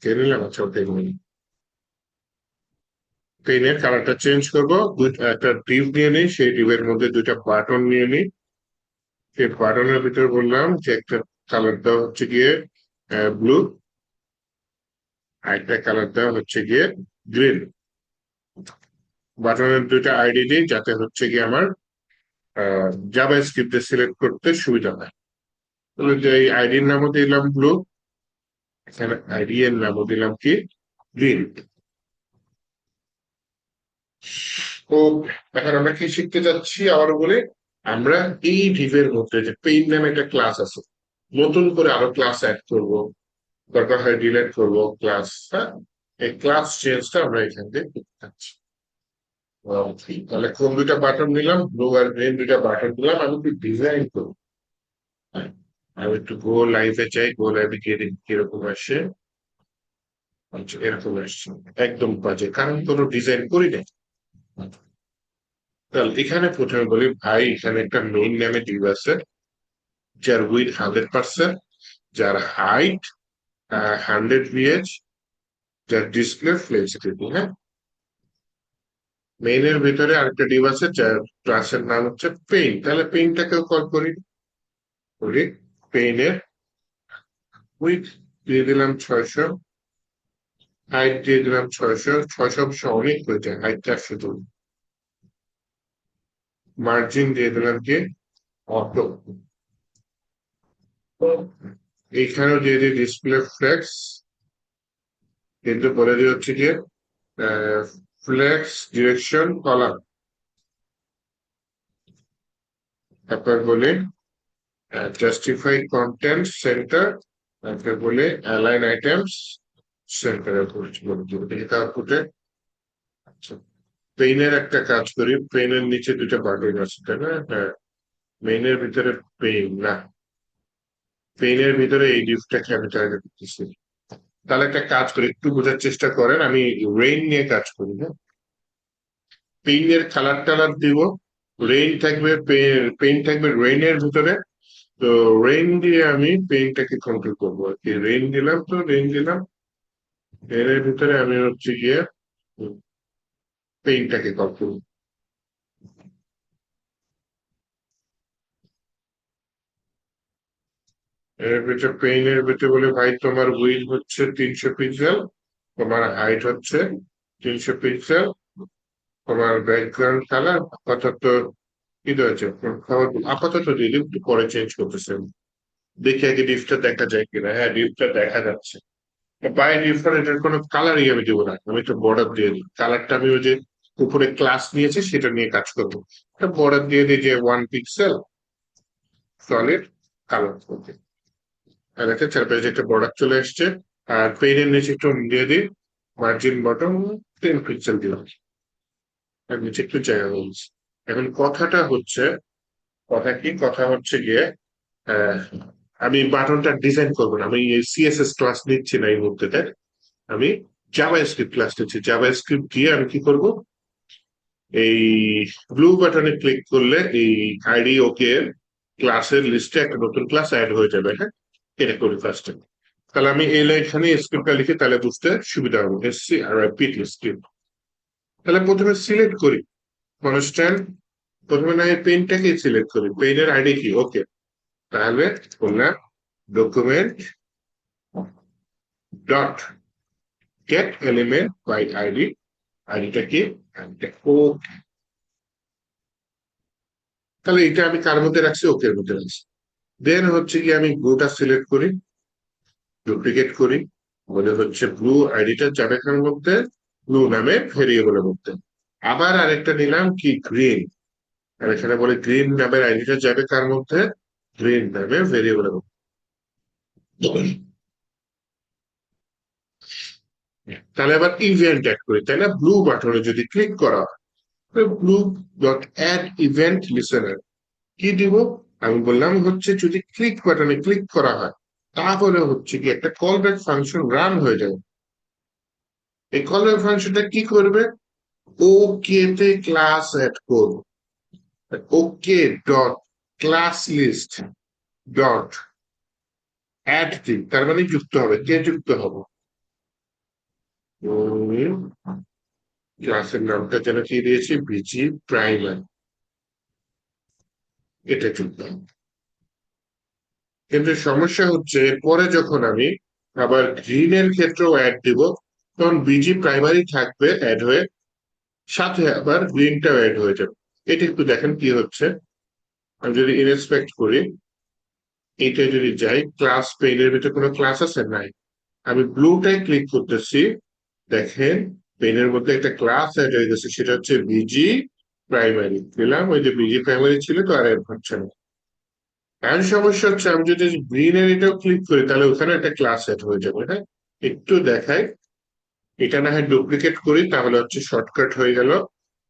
কে নিলাম? আচ্ছা, ওকে নিই। পেইনের কালারটা চেঞ্জ করবো, একটা ডিপ নিয়ে নিই, সেই ডিপের মধ্যে দুইটা বাটন নিয়ে নিই। সেই বাটনের ভিতরে বললাম যে একটা কালার দেওয়া হচ্ছে গিয়ে ব্লু, আর একটা কালার দেওয়া হচ্ছে গিয়ে গ্রিন। বাটনের দুইটা আইডি দিই, যাতে হচ্ছে গিয়ে আমার জাভা স্ক্রিপ্টে সিলেক্ট করতে সুবিধা হয়। তাহলে যে আইডির নামও দিলাম ব্লু, এখানে আইডি এর নামও দিলাম কি, গ্রিন। তো এখন আমরা কি শিখতে যাচ্ছি আবার বলে, আমরা এই ডিভের মধ্যে যে পেইন নামে একটা ক্লাস আছে, নতুন করে আরো ক্লাস অ্যাড করব, দরকার হয় ডিলেট করবো ক্লাস। হ্যাঁ, এই ক্লাস চেঞ্জটা আমরা এখান থেকে করতে চাচ্ছি। তাহলে কোন দুইটা বাটন নিলাম, ব্লু আর গ্রিন দুইটা বাটন দিলাম, আমি একটু ডিজাইন করবো। হ্যাঁ, আমি একটু গো লাইভে চাই, গো লাইভে গিয়ে দেখি কিরকম আসে। আচ্ছা, এরকম আসছে, একদম বাজে, কারণ কোনো ডিজাইন করি নাই। তাহলে এখানে প্রথমে বলি ভাই, এখানে একটা মেইন নামে ডিভ আছে, যার উইথ 100%, যার হাইট 100 VH, যার ডিসপ্লে ফ্লেক্সিবিলিটি। হ্যাঁ, মেইনের ভিতরে আরেকটা ডিভ আছে যার ক্লাসের নাম হচ্ছে পেইন। তাহলে পেইনটাকেও কল করি, করি পেইনের উইথ দিয়ে দিলাম 600, হাইট দিয়ে দিলাম 600, 600 অবশ্য অনেক হয়ে যায়, হাইট 400। মার্জিন দিয়ে দিলাম কি, অটো। এইখানেও দিয়ে দিই ডিসপ্লে ফ্লেক্স, কিন্তু বলে দিয়ে হচ্ছে কি ফ্লেক্স ডিরেকশন কলাম। তারপর বলি জাস্টিফাই কন্টেন্ট সেন্টার, তারপর বলি অ্যালাইন আইটেমস সেন্টারে আউটপুটে। আচ্ছা, পেইনের একটা কাজ করি, পেইনের নিচে দুইটা বাটন আছে তাই না? হ্যাঁ, মেইনের ভিতরে পেইন না, পেইনের ভিতরে এই ডিপটাকে আমি টার্গেট করতেছি। তাহলে একটা কাজ করি, একটু বোঝার চেষ্টা করেন, আমি রেইন নিয়ে কাজ করি। হ্যাঁ, পেইনের কালার টালার দিব, রেইন থাকবে, পেইন থাকবে রেইনের ভিতরে। তো রেইন দিয়ে আমি পেইনটাকে কন্ট্রোল করবো আর কি। রেইন দিলাম, তো রেইন দিলাম, এর ভিতরে আমি হচ্ছে গিয়ে পেইনটাকে কন্ট্রোল। এর ভিতরে পেইনের ভিতরে বলে ভাই তোমার উইড হচ্ছে 300 পিক্সেল, তোমার হাইট হচ্ছে 300 পিক্সেল, তোমার ব্যাকগ্রাউন্ড কালার আপাতত কি হয়েছে, আপাতত দিয়ে দিন, একটু পরে চেঞ্জ করতেছে। দেখি আগে ডিপটা দেখা যায় কিনা। হ্যাঁ, ডিপটা দেখা যাচ্ছে। বাই ডিফল্ট এটার কোনো কালারই আমি দেবো না, আমি একটা বর্ডার দিয়ে দিই। কালারটা আমি ওই যে উপরে ক্লাস নিয়েছি সেটা নিয়ে কাজ করবো। একটা বর্ডার দিয়ে দিই যে 1 পিক্সেল সলিড কালার করতে। আর একটা চারপাশে একটা বর্ডার চলে আসছে। আর পেনের নিচে একটু দিয়ে দিই মার্জিন বটম 10 পিক্সেল দিলাম, আর নিচে একটু জায়গা বলছি। এখন কথাটা হচ্ছে, কথা হচ্ছে গিয়ে আহ, আমি বাটনটা ডিজাইন করবো না, আমি সিএসএস ক্লাস নিচ্ছি না এই মুহূর্তে। আমি জাভা স্ক্রিপ্ট ক্লাস নিচ্ছি। জাভা স্ক্রিপ্ট দিয়ে আমি কি করব, এই ব্লু বাটনে ক্লিক করলে এই আইডি ওকে ক্লাসের লিস্টে একটা নতুন ক্লাস অ্যাড হয়ে যাবে। হ্যাঁ, এটা করি ফার্স্টে। তাহলে আমি এই লাইনখানে স্ক্রিপ্টটা লিখে, তাহলে বুঝতে সুবিধা হবে। এসসি আর পিট স্ক্রিপ্ট। তাহলে প্রথমে সিলেক্ট করি কনস্ট্যান্ট, প্রথমে না এই পেনটাকে সিলেক্ট করি, পেনের আইডি কি, ওকে। তাহলে বললাম document dot get element by ID, আইডিটা কি, ওকে। তাহলে এটা আমি কার মধ্যে রাখছি, ওকে এর মধ্যে রাখছি। দেন হচ্ছে কি আমি ব্লুটা সিলেক্ট করি, ডুপ্লিকেট করি, বলে হচ্ছে ব্লু আইডিটা যাবে কার মধ্যে, ব্লু নামে ভেরিয়েবলের মধ্যে। আবার আরেকটা নিলাম কি গ্রিন, আর এখানে বলে গ্রিন নামের আইডিটা যাবে কার মধ্যে, গ্রিন নামে ভেরিয়েবলের মধ্যে। তাহলে আবার ইভেন্ট অ্যাড করি, তাই না? ব্লু বাটনে যদি ক্লিক করা হয়, blue dot add event listener কি দিব, আমি বললাম হচ্ছে যদি ক্লিক বাটনে ক্লিক করা হয় তাহলে হচ্ছে কি একটা কল ব্যাক ফাংশন রান হয়ে যাবে। এই কল ব্যাক ফাংশনটা কি করবে, ওকে তে ক্লাস অ্যাড করব, okay dot class list dot add দিন, তার মানে যুক্ত হবে, কে যুক্ত হবে, ক্লাসের নামটা যেন কি দিয়েছি, বিজি প্রাইমারি, এটা যুক্ত হবে। কিন্তু সমস্যা হচ্ছে পরে যখন আমি আবার গ্রিনের ক্ষেত্রেও অ্যাড দিব, তখন বিজি প্রাইমারি থাকবে অ্যাড হয়ে, সাথে আবার গ্রিনটাও অ্যাড হয়ে যাবে। এটা একটু দেখেন কি হচ্ছে। আমি যদি ইনস্পেক্ট করি, এটা যদি যাই, ক্লাস পেইনের ভিতরে কোনো ক্লাস আছে নাই, আমি ব্লুটাই ক্লিক করতেছি, দেখেন পেইনের মধ্যে একটা ক্লাস অ্যাড হয়ে গেছে, সেটা হচ্ছে বিজি প্রাইমারি দিলাম, ওই যে বিজি প্রাইমারি ছিল তো আর অ্যাড হচ্ছে না। আর সমস্যা হচ্ছে আমি যদি গ্রিনের এটাও ক্লিক করি তাহলে ওখানে একটা ক্লাস অ্যাড হয়ে যাবে, হ্যাঁ একটু দেখাই, এটা না হয় ডুপ্লিকেট করি, তাহলে হচ্ছে শর্টকাট হয়ে গেল।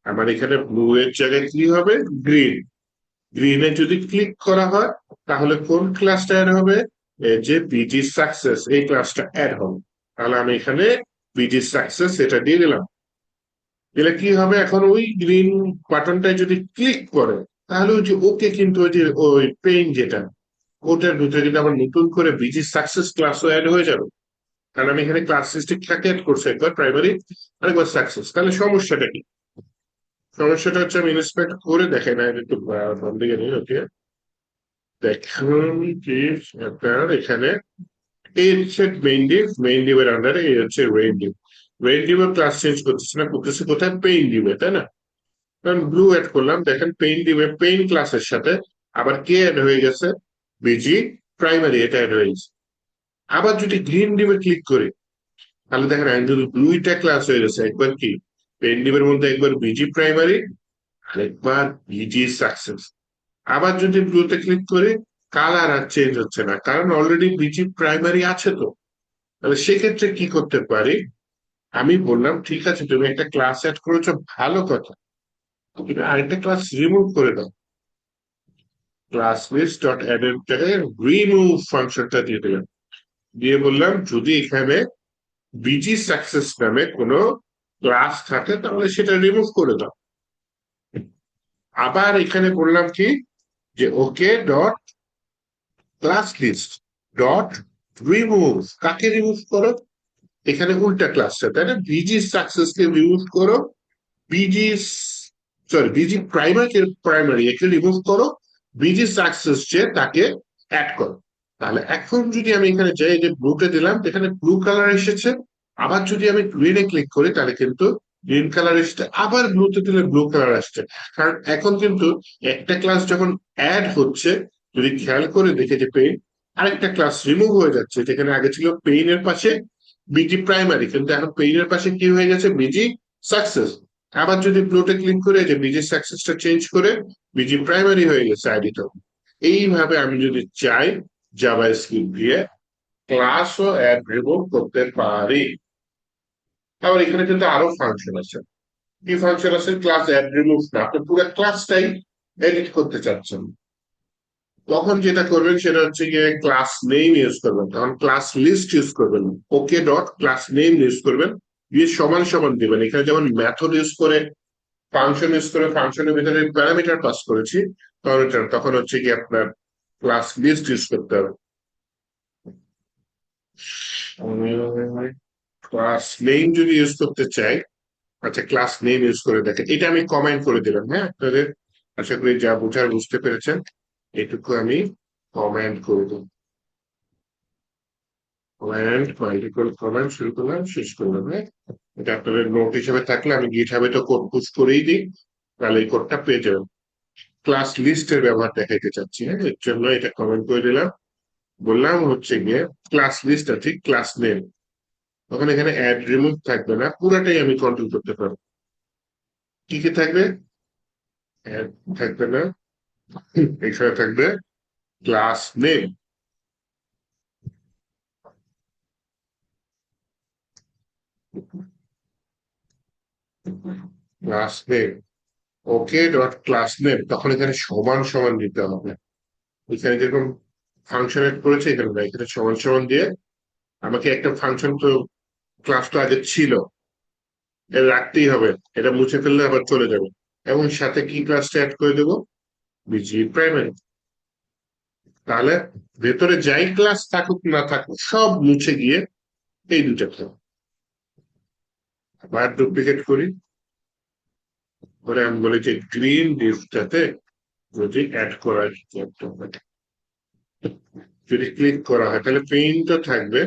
আমার এখানে ব্লু এর জায়গায় কি হবে, গ্রিন, গ্রিনে যদি ক্লিক করা হয় তাহলে কোন ক্লাসটা অ্যাড হবে, এই যে বিজি সাকসেস, এই ক্লাসটা অ্যাড হবে। তাহলে আমি এখানে বিজি সাকসেস এটা দিয়ে দিলাম, দিলে কি হবে, এখন ওই গ্রিন বাটনটায় যদি ক্লিক করে তাহলে ওই যে ওকে, কিন্তু ওই যে ওই পেইন যেটা, ওটার ভিতরে কিন্তু আবার নতুন করে বিজি সাকসেস ক্লাসও অ্যাড হয়ে যাবে, কারণ আমি এখানে ক্লাস সিস্টেমটাকে অ্যাড করছি, একবার প্রাইমারি আরেকবার সাকসেস। তাহলে সমস্যাটা কি, সমস্যাটা হচ্ছে আমি ইন্সপেক্ট করে দেখে না, একটু বাম দিকে নিয়ে, ওকে দেখুন কি আপনার এখানে, এই হচ্ছে মেইন ডিভ, মেইন ডিভের আন্ডারে এই হচ্ছে রেইন ডিভ, রেইন ডিভের ক্লাস চেঞ্জ করতেছি না, করতেছি কোথায়, পেইন ডিভে, তাই না? কারণ ব্লু অ্যাড করলাম, দেখেন পেইন ডিভে পেইন ক্লাসের সাথে আবার কে অ্যাড হয়ে গেছে, বিজি প্রাইমারি, এটা অ্যাড হয়ে গেছে। আবার যদি গ্রিন ডিভে ক্লিক করি তাহলে দেখেন অ্যান্ড্রয়েড দুইটা ক্লাস হয়ে গেছে, একবার কি পেন্ডিমের মধ্যে একবার বিজি প্রাইমারি, আরেকবার বিজি সাকসেস। আবার যদি ব্লুতে ক্লিক করি, কালার আর চেঞ্জ হচ্ছে না, কারণ অলরেডি বিজি প্রাইমারি আছে তো। তাহলে সেক্ষেত্রে কি করতে পারি, আমি বললাম ঠিক আছে তুমি একটা ক্লাস অ্যাড করেছো, ভালো কথা, তুমি আরেকটা ক্লাস রিমুভ করে দাও, ক্লাস লিস্ট ডট অ্যাড এর জায়গায় রিমুভ ফাংশনটা দিয়ে দিলাম, দিয়ে বললাম যদি এখানে বিজি সাকসেস নামে কোনো ক্লাস থাকে তাহলে সেটা রিমুভ করে দাও। আবার এখানে বললাম কি, যে okay dot class list dot remove, কাকে রিমুভ করো, এখানে উল্টা ক্লাসটা, তাই না, বিজি সাকসেস কে রিমুভ করো, বিজি বিজি প্রাইমারি, প্রাইমারি একে রিমুভ করো, বিজি সাকসেস যে তাকে অ্যাড করো। তাহলে এখন যদি আমি এখানে যাই, যে ব্লুতে দিলাম, এখানে ব্লু কালার এসেছে, আবার যদি আমি গ্রিনে ক্লিক করি তাহলে কিন্তু গ্রিন কালার এসছে, আবার ব্লুতে দিলে ব্লু কালার আসছে। কারণ এখন কিন্তু একটা ক্লাস যখন অ্যাড হচ্ছে, যদি খেয়াল করে দেখে যে পেইন, আরেকটা ক্লাস রিমুভ হয়ে যাচ্ছে, যেখানে আগে ছিল পেইন এর পাশে বিজি প্রাইমারি, কিন্তু এখন পেইন এর পাশে কি হয়ে গেছে, বিজি সাকসেস। আবার যদি ব্লুতে ক্লিক করে যে বিজি সাকসেসটা চেঞ্জ করে বিজি প্রাইমারি হয়ে গেছে আইডিটা। এইভাবে আমি যদি চাই জাভা স্ক্রিপ্ট দিয়ে ক্লাসও অ্যাড রিমুভ করতে পারি। আবার এখানে কিন্তু আরো ফাংশন আছে, কি ফাংশন আছে, ক্লাস অ্যাড রিমুভ না, আপনি পুরো ক্লাসটাই এডিট করতে চাচ্ছেন, তখন যেটা করবেন সেটা হচ্ছে গিয়ে ক্লাস নেম ইউজ করবেন, তখন ক্লাস লিস্ট ইউজ করবেন, ওকে ডট ক্লাস নেম ইউজ করবেন, দিয়ে সমান সমান দিবেন, এখানে যেমন মেথড ইউজ করে, ফাংশন ইউজ করে, ফাংশনের ভিতরে প্যারামিটার পাস করেছি, তখন হচ্ছে কি আপনার ক্লাস লিস্ট ইউজ করতে হবে। ক্লাস নেম যদি ইউজ করতে চাই, আচ্ছা ক্লাস নেম ইউজ করে দেখেন, এটা আমি কমেন্ট করে দিলাম, হ্যাঁ আপনাদের আশা করি যা বোঝার বুঝতে পেরেছেন, এটুকু আমি কমেন্ট করে দিই, কমেন্ট মাল্টিপল কমেন্ট শুরু করলাম, শেষ করলাম, হ্যাঁ এটা আপনাদের নোট হিসেবে থাকলে আমি গিট হাবে তো কোড পুশ করেই দিই, তাহলে এই কোডটা পেয়ে যাবেন। ক্লাস লিস্টের ব্যবহার দেখাইতে চাচ্ছি। হ্যাঁ, এর জন্য এটা কমেন্ট করে দিলাম, বললাম হচ্ছে গিয়ে ক্লাস লিস্ট আছে ক্লাস নেম। তখন এখানে অ্যাড রিমুভ থাকবে না, পুরাটাই আমি কন্ট্রোল করতে পারবো। কি কি থাকবে? অ্যাড থাকবে না, এখানে থাকবে ক্লাস নেম। ক্লাস নেম, ওকে ডট ক্লাস নেম, তখন এখানে সমান সমান দিতে হবে। এখানে যেরকম ফাংশন এড করেছে এখানে না, এখানে সমান সমান দিয়ে আমাকে একটা ফাংশন তো, ক্লাস তো আগে ছিল, এটা রাখতেই হবে, এটা মুছে ফেললে আবার চলে যাবে। এবং সাথে কি ক্লাসটা অ্যাড করে দেবো? Busy primary. তাহলে ভেতরে যাই ক্লাস থাকুক না থাকুক সব মুছে গিয়ে এই দুটা থাকবে। আবার ডুপ্লিকেট করি, করে আমি বলি যে গ্রিন ডিপটাতে যদি অ্যাড করা যায়, যদি ক্লিক করা হয় তাহলে পেইন্টও থাকবে,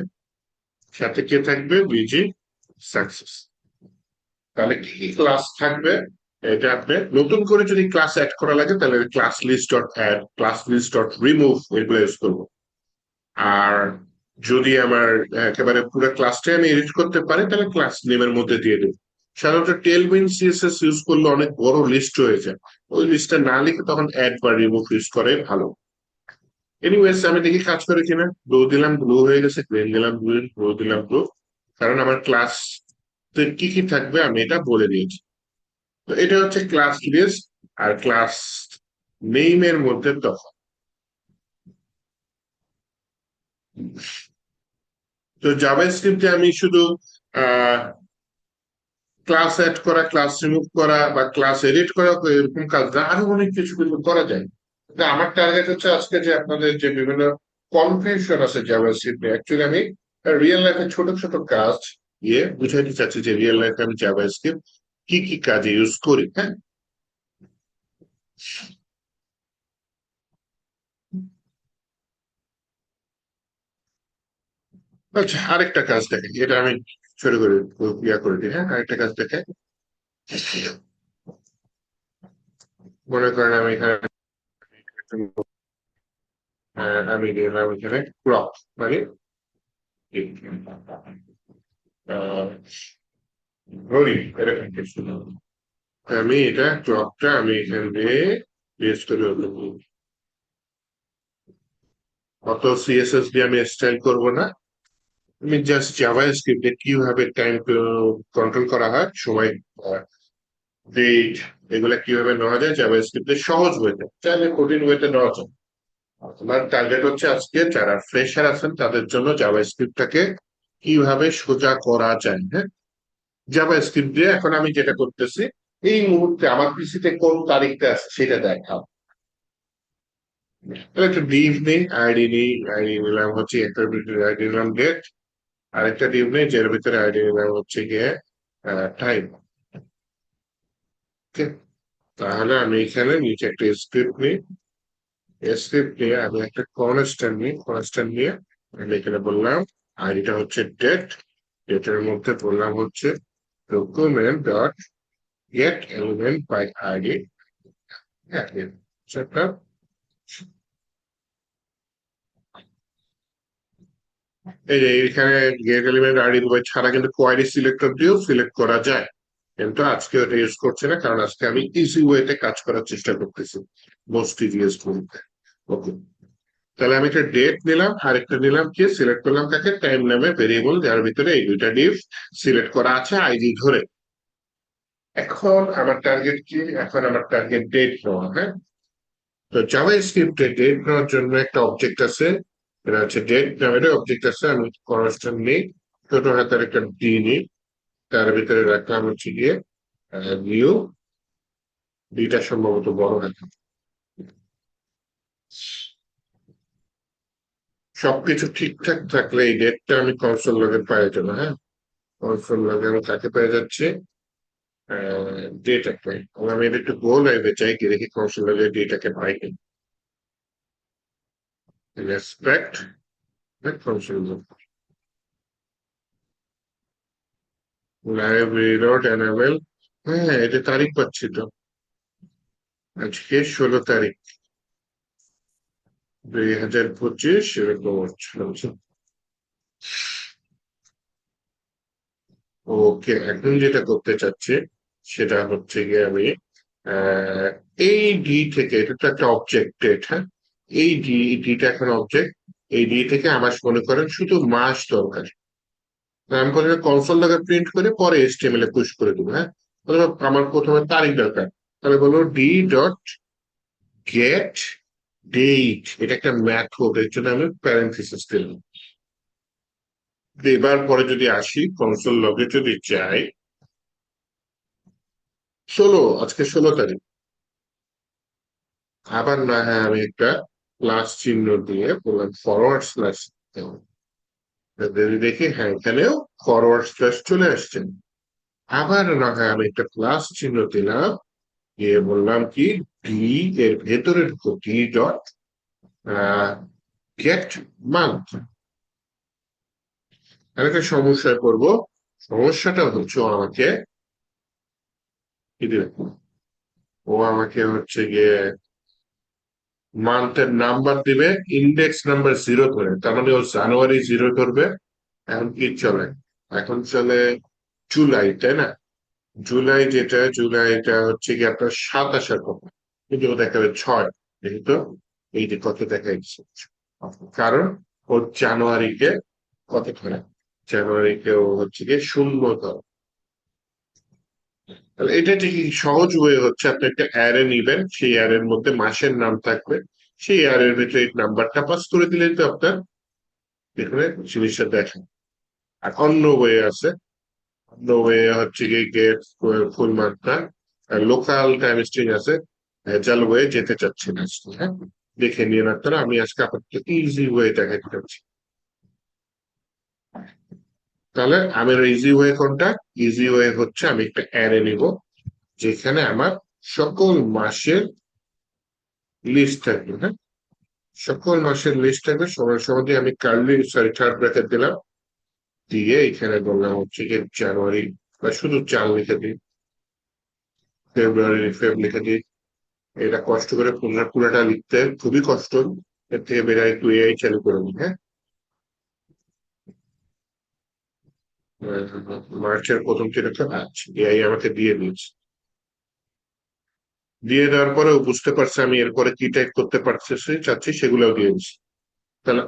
সাথে কে থাকবে? Busy success. তাহলে কি কি ক্লাস থাকবে? এটা আপনি নতুন করে যদি ক্লাস অ্যাড করা লাগে তাহলে class list dot add, class list dot remove এগুলো ইউজ করবো। আর যদি আমার একেবারে পুরো ক্লাসটাই আমি এডিট করতে পারি তাহলে ক্লাস নেমের মধ্যে দিয়ে দেবো। সাধারণত টেলউইন সিএসএস ইউজ করলে অনেক বড় লিস্ট হয়ে যায়, ওই লিস্টটা না লিখে তখন অ্যাড বা রিমুভ ইউজ করে ভালো। এনিওয়েজ আমি দেখি কাজ করে কিনা। ব্লু দিলাম, ব্লু হয়ে গেছে, গ্রিন দিলাম, গ্রিন, ব্লু দিলাম, ব্লু। কারণ আমার ক্লাস কি কি থাকবে আমি এটা বলে দিয়েছি। তো এটা হচ্ছে ক্লাস লিস্ট আর ক্লাস নেইমের মধ্যে তফাৎ। তো জাভাস্ক্রিপ্টে আমি শুধু ক্লাস অ্যাড করা, ক্লাস রিমুভ করা বা ক্লাস এডিট করা এরকম কাজ না, আরো অনেক কিছু কিন্তু করা যায়। কিন্তু আমার টার্গেট হচ্ছে আজকে যে আপনাদের যে বিভিন্ন কনফিউশন আছে জাভাস্ক্রিপ্টে, অ্যাকচুয়ালি আমি রিয়েল লাইফে ছোট ছোট কাজ বুঝাইতে চাচ্ছি যে রিয়েল লাইফে আমি জাভাস্ক্রিপ্ট কি কি কাজে ইউজ করি। হ্যাঁ, আচ্ছা আরেকটা কাজ দেখে, এটা আমি শুরু করে করে দিই। হ্যাঁ, আরেকটা কাজ দেখে, মনে করেন আমি এখানে আমি দিলাম এখানে ক্রপ, মানে ঘড়ি, এরকম কিছু। আমি এটা ক্লকটা আমি এখান দিয়ে ইউজ করে দেবো। অত সিএসএস দিয়ে আমি স্টাইল করব না, আমি জাস্ট জাভা স্ক্রিপ্টে কিভাবে টাইম কন্ট্রোল করা হয়, সময়, ডেট, এগুলা কিভাবে নেওয়া যায় জাভা স্ক্রিপ্টে সহজ ওয়েতে, চাইলে কঠিন ওয়েতে নেওয়া যায়। আমার টার্গেট হচ্ছে আজকে যারা ফ্রেশার আছেন তাদের জন্য জাভা স্ক্রিপ্টটাকে কিভাবে সোজা করা যায়। হ্যাঁ, জাভা স্ক্রিপ্ট দিয়ে এখন আমি যেটা করতেছি, এই মুহূর্তে আমার পিসিতে কোন তারিখটা আছে সেটা দেখাও। তাহলে একটা ডিভ নেই, আইডি নেই, আইডি নিলাম হচ্ছে একটা আইডি নিলাম ডেট, আরেকটা ডিভ নেই যার ভিতরে আইডি নিলাম হচ্ছে গিয়ে টাইম। ওকে, তাহলে আমি এখানে নিচে একটা স্ক্রিপ্ট নিই, স্ক্রিপ্ট নিয়ে আমি একটা কনস্ট্যান্ট নিই, কনস্ট্যান্ট নিয়ে আমি এখানে বললাম আইডিটা হচ্ছে ডেট, ডেটের মধ্যে বললাম হচ্ছে document dot get element by ID. হ্যাঁ, সেটা এই যে এখানে গেট এলিমেন্ট আইডি ছাড়া কিন্তু কোয়ারি সিলেক্টর দিয়েও সিলেক্ট করা যায়, কিন্তু আজকে ওটা ইউজ করছি না কারণ আজকে আমি ইজি ওয়েতে কাজ করার চেষ্টা করতেছি, মোস্ট ইজিয়েস্ট ওয়েতে। ওকে, তাহলে আমি একটা ডেট নিলাম আর একটা নিলাম কি, সিলেক্ট করলাম তাকে টাইম নামে ভেরিয়েবল যার ভিতরে এই দুইটা ডিভ সিলেক্ট করা আছে আইডি ধরে। এখন আমার টার্গেট কি? এখন আমার টার্গেট ডেট নেওয়া। হ্যাঁ, তো জাভা স্ক্রিপ্টে ডেট নেওয়ার জন্য একটা অবজেক্ট আছে, এটা হচ্ছে ডেট নামের অবজেক্ট আছে। আমি কনস্ট্যান্ট নেই, ছোট হাতের একটা ডি নিই, তার ভিতরে রাখলাম হচ্ছে গিয়ে নিউ, ডিটা সম্ভবত বড় হাতে। সবকিছু ঠিকঠাক থাকলে এই ডেটটা আমি কনসোল লগে পেয়ে যাবো। হ্যাঁ, কনসোল লগে আমি কাকে পেয়ে যাচ্ছি? ডেটাকে। আমি এটা একটু গোল রাখতে চাই কি, দেখি কনসোল লগে ডেটাকে পাই কি। Respect console, live reload enable. হ্যাঁ, এটা তারিখ পাচ্ছি তো। আজকে 16 তারিখ 2025, এরকম হচ্ছে। ওকে, এখন যেটা করতে চাচ্ছি সেটা হচ্ছে গিয়ে আমি আহ, এই ডি থেকে, এটা তো একটা অবজেক্ট ডেট, হ্যাঁ, এই ডিটা এখন অবজেক্ট। এই ডি থেকে আমার মনে করেন শুধু মাস দরকার। আমি প্রথমে কনসোল লগে প্রিন্ট করে পরে এইচটিএমএল এ পুশ করে দেবো, হ্যাঁ। অথবা আমার প্রথমে তারিখ দরকার, তাহলে বলবো ডি ডট গেট ডেট। এটা একটা ম্যাথড, এর জন্য আমি প্যারেন্থেসিস দিলাম। এবার পরে যদি আসি কনসোল লগে যদি যাই, আজকে 16 তারিখ, আবার না হয় আমি একটা প্লাস চিহ্ন দিয়ে বললাম ফরওয়ার্ড স্ল্যাশ। যদি দেখি হ্যাঁ, এখানেও ফরওয়ার্ড স্ল্যাশ চলে আসছেন। আবার না হয় আমি একটা প্লাস চিহ্ন দিলাম, দিয়ে বললাম কি ডি এর ভেতরে ঢুকো, ডি ডট গেট মান্থ। আমি একটা সমস্যায় পড়বো। সমস্যাটা হচ্ছে ও আমাকে কি দিবে, ও আমাকে হচ্ছে গিয়ে মান্থের নাম্বার দিবে, ইন্ডেক্স নাম্বার 0 ধরে, তার মানে ও জানুয়ারি 0 ধরবে। এখন কি চলে, এখন চলে জুলাই, তাই না? জুলাইটা হচ্ছে কি আপনার 7 আসার কথা, কিন্তু ও দেখাবে 6। দেখি তো, এই যে কত দেখা যাচ্ছে, কারণ ও জানুয়ারিকে কত ধরে, জানুয়ারিকে ও হচ্ছে গিয়ে 0 ধরে। তাহলে এটা ঠিক সহজ ওয়ে হচ্ছে, আপনি একটা অ্যারে নিবেন, সেই অ্যারের মধ্যে মাসের নাম থাকবে, সেই অ্যারের ভিতরে এই নাম্বারটা পাস করে দিলেই তো আপনার এখানে জিনিসটা দেখেন। আর অন্য ওয়ে আছে, অন্য ওয়ে হচ্ছে গিয়ে গেট ফুল মাত্রা লোকাল টাইম স্ট্রিং আছে, ভেজাল ওয়ে যেতে চাচ্ছি না আজকে, হ্যাঁ। দেখে নিয়ে আপনারা, আমি আজকে আপনাকে ইজি ওয়ে দেখাতে চাচ্ছি। তাহলে আমার ইজি ওয়ে কোনটা? ইজি ওয়ে হচ্ছে আমি একটা অ্যারে নিব, যেখানে আমার সকল মাসের লিস্ট থাকবে, হ্যাঁ। সকল মাসের লিস্ট থাকবে, সময় সময় দিয়ে আমি কার্লি সরি থার্ড ব্র্যাকেট দিলাম, দিয়ে এখানে বললাম হচ্ছে যে জানুয়ারি, বা শুধু চার লিখে দিই, ফেব্রুয়ারি ফেব লিখে দিই। এটা কষ্ট করে পুরাটা লিখতে খুবই কষ্ট, এর থেকে বেড়ে একটু এআই চালু করে নিই, হ্যাঁ। মার্চের প্রথম দিনটা আচ্ছা এআই আমাকে দিয়ে দিয়েছে। দিয়ে দেওয়ার পরেও বুঝতে পারছে আমি এরপরে কি টাইপ করতে চাচ্ছি, সেগুলোও দিয়ে দিচ্ছি। তাহলে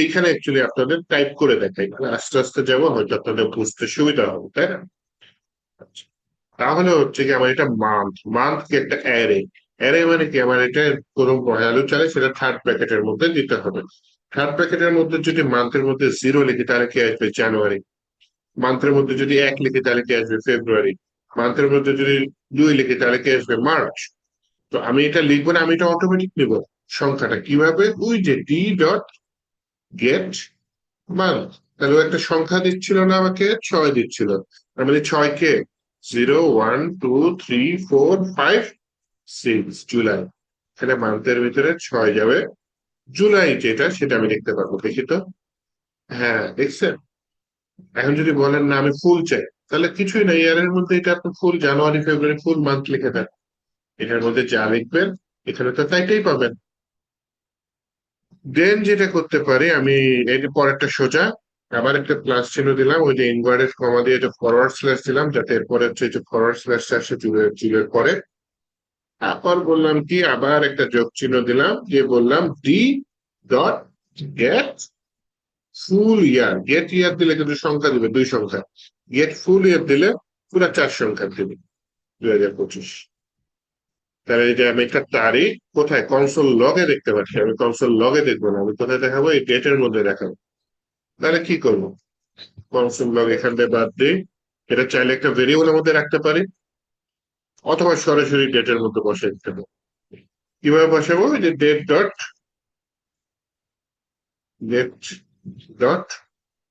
এইখানে অ্যাকচুয়ালি আপনাদের টাইপ করে দেখাই, মানে আস্তে আস্তে যাবো, হয়তো আপনাদের বুঝতে সুবিধা হবে, তাই না? আচ্ছা, তাহলে হচ্ছে কি আমার এটা মান্থ, মান্থ কি একটা অ্যারে। অ্যারে মানে কি, আমার এটা কোনো ভ্যালু চাইলে সেটা থার্ড ব্র্যাকেটের মধ্যে দিতে হবে। থার্ড ব্র্যাকেটের মধ্যে যদি মান্থের মধ্যে 0 লিখি তাহলে কি আসবে, জানুয়ারি। মান্থের মধ্যে যদি 1 লিখি তাহলে কি আসবে, ফেব্রুয়ারি। মান্থের মধ্যে যদি 2 লিখি তাহলে কি আসবে, মার্চ। তো আমি এটা লিখবো না, আমি এটা অটোমেটিক নিব সংখ্যাটা কিভাবে, ওই যে ডি ডট গেট মান্থ। তাহলে ও একটা সংখ্যা দিচ্ছিল না আমাকে, 6 দিচ্ছিল। তার মানে 6 কে 0 1 2 3 4 5 6 জুলাই। এখানে মান্থের ভিতরে 6 যাবে, জুলাই যেটা সেটা আমি দেখতে পারবো, দেখি তো। হ্যাঁ, দেখছেন? এখন যদি বলেন না আমি ফুল চাই, তাহলে কিছুই না, ইয়ারের মধ্যে এটা আপনি ফুল জানুয়ারি ফেব্রুয়ারি ফুল মান্থ লিখে দেন, এটার মধ্যে যা লিখবেন এখানে তো তাইটাই পাবেন। দেন যেটা করতে পারি আমি, এই যে পরেরটা সোজা, আবার একটা প্লাস চিহ্ন দিলাম, ওই যে ইনভার্টেড কমা দিয়ে এটা ফরওয়ার্ড স্ল্যাশ দিলাম, যাতে এরপরে হচ্ছে এই যে ফরওয়ার্ড স্ল্যাশটা আসে চুলের পরে। তারপর বললাম কি, আবার একটা যোগ চিহ্ন দিলাম, দিয়ে বললাম ডি ডট গেট ফুল ইয়ার। গেট ইয়ার দিলে কিন্তু সংখ্যা দিবে, 2 সংখ্যা। গেট ফুল ইয়ার দিলে পুরো 4 সংখ্যা দিবে, 2025। তাহলে এই যে আমি একটা তারিখ কোথায় কনসোল লগে দেখতে পাচ্ছি, আমি কনসোল লগে দেখবো না, আমি কোথায় দেখাবো, এই ডেটের মধ্যে দেখাবো। তাহলে কি করবো, কনসোল লগ এখান থেকে বাদ দিই। এটা চাইলে একটা ভেরিয়েবলের মধ্যে রাখতে পারি, অথবা সরাসরি ডেটের মধ্যে বসে দিতে পারি। কিভাবে বসাবো, এই যে ডেট ডট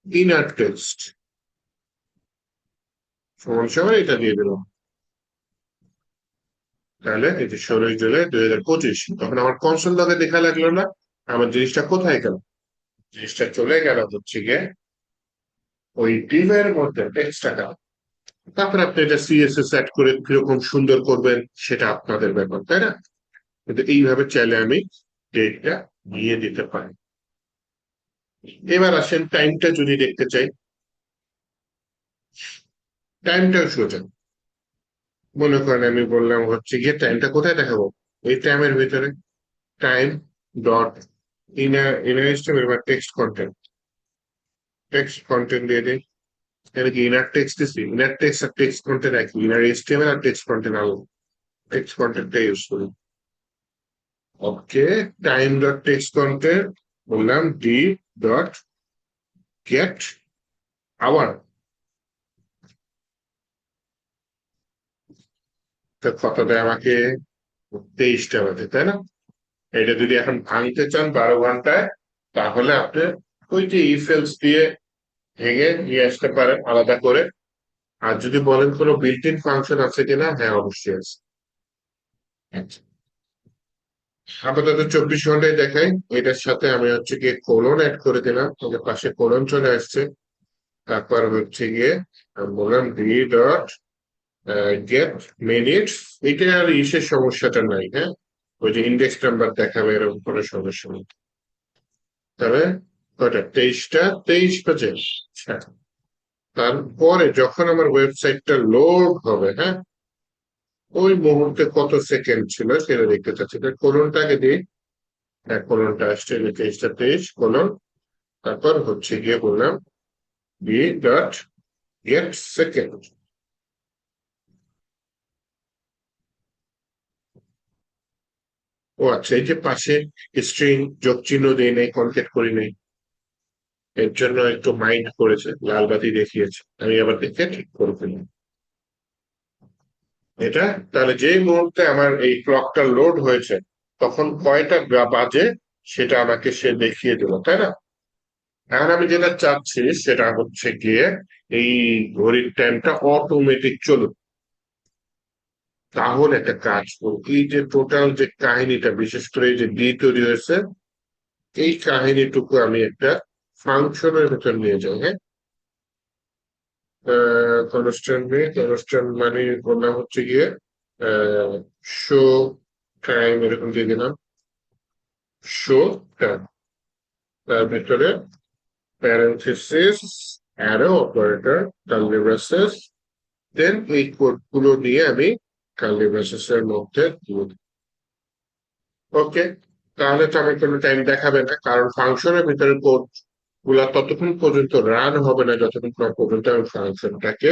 ইনার টেক্সট সমান সমান এটা দিয়ে দিলাম। তাহলে এই যে 16 জুলাই 2025, তখন আমার কনসোল লগে দেখা লাগলো না, আমার জিনিসটা কোথায় গেল, জিনিসটা চলে গেল হচ্ছে গিয়ে ওই ডিভের মধ্যে টেক্সট টাকা। তারপরে আপনি এটা সিএসএস অ্যাড করে কিরকম সুন্দর করবেন সেটা আপনাদের ব্যাপার, তাই না? কিন্তু এইভাবে চাইলে আমি ডেটটা দিয়ে দিতে পারি। এবার আসেন টাইমটা যদি দেখতে চাই, টাইমটাও সোজা। মনে করেন আমি বললাম হচ্ছে গিয়ে টাইমটা কোথায় দেখাবো, এই টাইমের ভিতরে টাইম ডট ইনার স্ট্রিম বা টেক্সট কন্টেন্ট দিয়ে দিই। এটা কি ইনার টেক্সট দিচ্ছি, ইনার টেক্সট আর টেক্সট কন্টেন্ট একই, ইনার এইচটিএমএল আর টেক্সট কন্টেন্ট আলাদা, টেক্সট কন্টেন্টটা ইউজ করি। ওকে, টাইম ডট টেক্সট কন্টেন্ট বললাম ডি ডট গেট আওয়ার, কত দেয় আমাকে, 23টা বাজে, তাই না? এটা যদি এখন ভাঙতে চান 12 ঘন্টায়, তাহলে আপনি ওই যে ইফেলস দিয়ে ভেঙে নিয়ে আসতে পারেন আলাদা করে। আর যদি বলেন কোনো বিল্ট ইন ফাংশন আছে কিনা, হ্যাঁ অবশ্যই আছে। আচ্ছা, আপাতত 24 ঘন্টায় দেখাই। এটার সাথে আমি হচ্ছে গিয়ে কোলন অ্যাড করে দিলাম, ওদের পাশে কোলন চলে আসছে। তারপর হচ্ছে গিয়ে আমি বললাম ডি ডট গেট মিনিটস। এটা আর ইসের সমস্যাটা নাই, হ্যাঁ, ওই যে ইন্ডেক্স নাম্বার দেখাবে এরকম কোনো সমস্যা নেই। তবে কয়টা, 23টা 23 বাজে। আচ্ছা, তারপরে যখন আমার ওয়েবসাইটটা লোড হবে, হ্যাঁ, ওই মুহূর্তে কত সেকেন্ড ছিল সেটা দেখতে চাচ্ছি। কোলনটাকে দিই, হ্যাঁ কোলনটা আসছে, 23টা 23 কোলন। তারপর হচ্ছে গিয়ে বললাম বি ডট গেট সেকেন্ড। ও আচ্ছা, এই যে পাশে স্ট্রিং যোগ চিহ্ন দিই নাই, কনকেট করি নাই, এর জন্য একটু মাইন্ড করেছে, লাল বাতি দেখিয়েছে, আমি আবার দেখে ঠিক করে ফেললাম এটা। তাহলে যেই মুহূর্তে আমার এই ক্লকটা লোড হয়েছে তখন কয়টা বাজে সেটা আমাকে সে দেখিয়ে দিল, তাই না? এখন আমি যেটা চাচ্ছি সেটা হচ্ছে গিয়ে এই ঘড়ির টাইমটা অটোমেটিক চলুক। তাহলে একটা কাজ করবো, এই যে টোটাল যে কাহিনীটা, বিশেষ করে এই যে ডি তৈরি হয়েছে, এই কাহিনীটুকু আমি একটা ফাংশনের ভেতর নিয়ে যাই, হ্যাঁ। কনস্ট্যান্ট মানে বললাম হচ্ছে গিয়ে শো টাইম, এরকম দিয়ে দিলাম শো টাইম। তার ভেতরে parenthesis arrow operator curly braces, then এই কোড গুলো নিয়ে আমি কার্লি ব্রেসেস এর মধ্যে দিয়ে দিই। ওকে, তাহলে তো আমি কোনো টাইম দেখাবে না, কারণ ফাংশনের ভিতরে কোড গুলা ততক্ষণ পর্যন্ত রান হবে না যতক্ষণ না পর্যন্ত আমি ফাংশনটাকে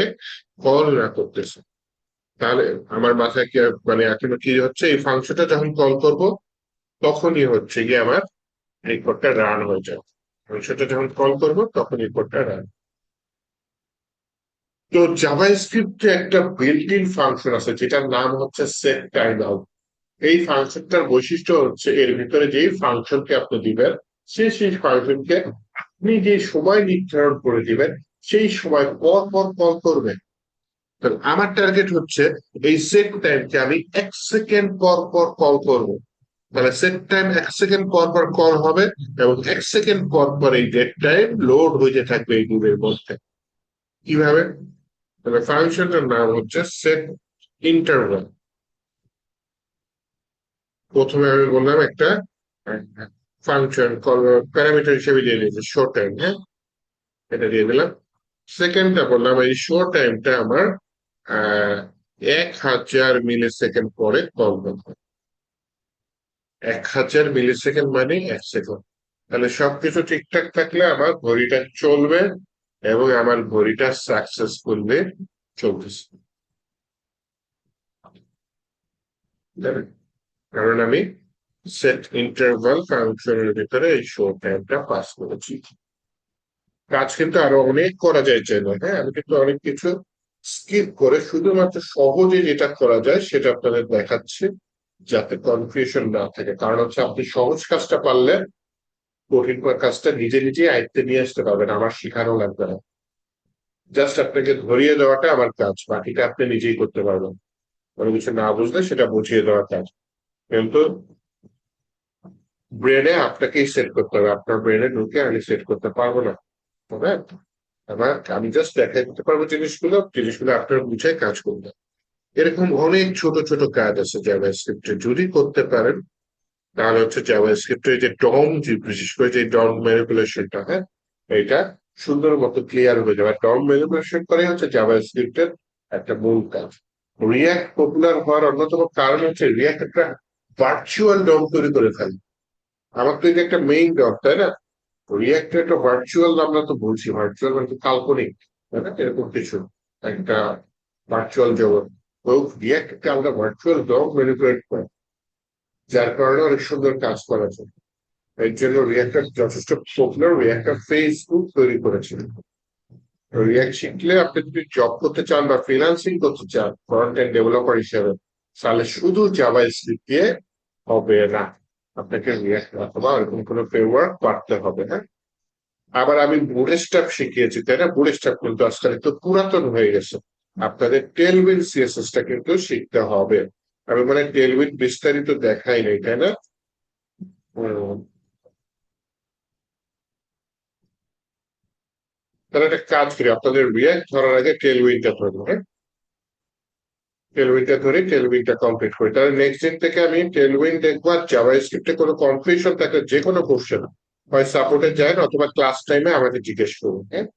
কল না করতেছি। তাহলে আমার মাথায় কি মানে এখন কি হচ্ছে, এই ফাংশনটা যখন কল করব তখনই হচ্ছে গিয়ে আমার এই কোডটা রান হয়ে যাবে। ফাংশনটা যখন কল করব তখন এই কোডটা রান। তো জাভাস্ক্রিপ্টে একটা বিল্ট ইন ফাংশন আছে যেটার নাম হচ্ছে সেট টাইম আউট। এই ফাংশনটার বৈশিষ্ট্য হচ্ছে এর ভিতরে যেই ফাংশনকে আপনি দিবেন, সেই ফাংশনকে আপনি যে সময় নির্ধারণ করে দিবেন সেই সময় পর পর কল করবে। আমার টার্গেট হচ্ছে এই সেট টাইমকে আমি 1 সেকেন্ড পর পর কল করব। তাহলে সেট টাইম 1 সেকেন্ড পর পর কল হবে এবং 1 সেকেন্ড পর পর এই ডেট টাইম লোড হইতে থাকবে এই লুপের মধ্যে। কিভাবে? তাহলে ফাংশনটার নাম হচ্ছে সেট ইন্টারভাল। প্রথমে আমি বললাম একটা ফাংশন কল প্যারামিটার হিসেবে দিয়ে দিয়েছি শো টাইম, হ্যাঁ, এটা দিয়ে দিলাম। সেকেন্ডটা বললাম এই শো টাইমটা আমার 1000 মিলি সেকেন্ড পরে কল করবে। 1000 মিলি সেকেন্ড মানে 1 সেকেন্ড। তাহলে সবকিছু ঠিকঠাক থাকলে আমার ঘড়িটা চলবে এবং আমার ঘড়িটা সাকসেসফুলি চলতেছে, কারণ আমি সেট ইন্টারভাল ফাংশনের ভিতরে এই শো টাইমটা পাস করেছি। কাজ কিন্তু আরো অনেক করা যায় চাইলে, হ্যাঁ, আমি কিন্তু অনেক কিছু স্কিপ করে শুধুমাত্র সহজে যেটা করা যায় সেটা আপনাদের দেখাচ্ছি, যাতে কনফিউশন না থাকে। কারণ হচ্ছে আপনি সহজ কাজটা পারলে কঠিন কাজটা নিজে নিজেই আয়ত্তে নিয়ে আসতে পারবেন, আমার শেখানো লাগবে না। জাস্ট আপনাকে ধরিয়ে দেওয়াটা আমার কাজ, বাকিটা আপনি নিজেই করতে পারবেন। কোনো কিছু না বুঝলে সেটা বুঝিয়ে দেওয়ার কাজ। কিন্তু ব্রেনে আপনাকেই সেট করতে হবে, আপনার ব্রেনে ঢুকে আমি সেট করতে পারবো না। তবে আমি জাস্ট দেখাই দিতে পারবো জিনিসগুলো, জিনিসগুলো আপনার বুঝে কাজ করবে। এরকম অনেক ছোট ছোট কাজ আছে জাভাস্ক্রিপ্টে, যদি করতে পারেন তাহলে হচ্ছে জাভাস্ক্রিপ্টের যে ডম, যে বিশেষ করে যে ডম ম্যানিপুলেশনটা, হ্যাঁ, এটা সুন্দর মতো ক্লিয়ার হয়ে যাবে। ডম ম্যানিপুলেশন করে হচ্ছে জাভাস্ক্রিপ্টের একটা মূল কাজ। রিয়াক্ট পপুলার হওয়ার অন্যতম কারণ হচ্ছে রিয়াক্ট একটা ভার্চুয়াল ডম তৈরি করে ফেলে। আমার তো এটা একটা মেইন ডম, তাই না? রিয়াক্ট একটা ভার্চুয়াল, আমরা তো বলছি ভার্চুয়াল মানে তো কাল্পনিক, তাই না? এরকম কিছু একটা ভার্চুয়াল জগৎ। তো রিয়াক্ট একটা আমরা ভার্চুয়াল ডম ম্যানিপুলেট করে, যার কারণে অনেক সুন্দর কাজ করা যায়। এর জন্য রিয়াক্টর যথেষ্ট পপুলার। রিয়াক্টর ফেসবুক তৈরি করেছিল। রিয়াক্ট শিখলে আপনি যদি জব করতে চান বা ফ্রিল্যান্সিং করতে চান ফ্রন্ট এন্ড ডেভেলপার হিসেবে, তাহলে শুধু জাভা স্ক্রিপ্ট দিয়ে হবে না, আপনাকে রিয়াক্ট অথবা এরকম কোনো ফ্রেমওয়ার্ক পারতে হবে। হ্যাঁ, আবার আমি বুটস্ট্র্যাপ শিখিয়েছি, তাই না? বুটস্ট্র্যাপ কিন্তু আজকাল একটু পুরাতন হয়ে গেছে। আপনাদের টেলউইন সিএসএস টা কিন্তু শিখতে হবে। আমি মানে টেলউইন বিস্তারিত দেখাই নাই, তাই না? উম, তাহলে একটা কাজ করি, আপনাদের রিয়াক্ট ধরার আগে টেলউইনটা ধরবো, হ্যাঁ? টেলউইনটা ধরে টেলউইনটা কমপ্লিট করি, তাহলে নেক্সট দিন থেকে আমি টেলউইন দেখবো। আর জাভাস্ক্রিপ্টে কোনো কনফিউশন থাকলে যে কোনো কোশ্চেন হয় সাপোর্টে যায় না, অথবা ক্লাস টাইমে আমাকে জিজ্ঞেস করুন, হ্যাঁ?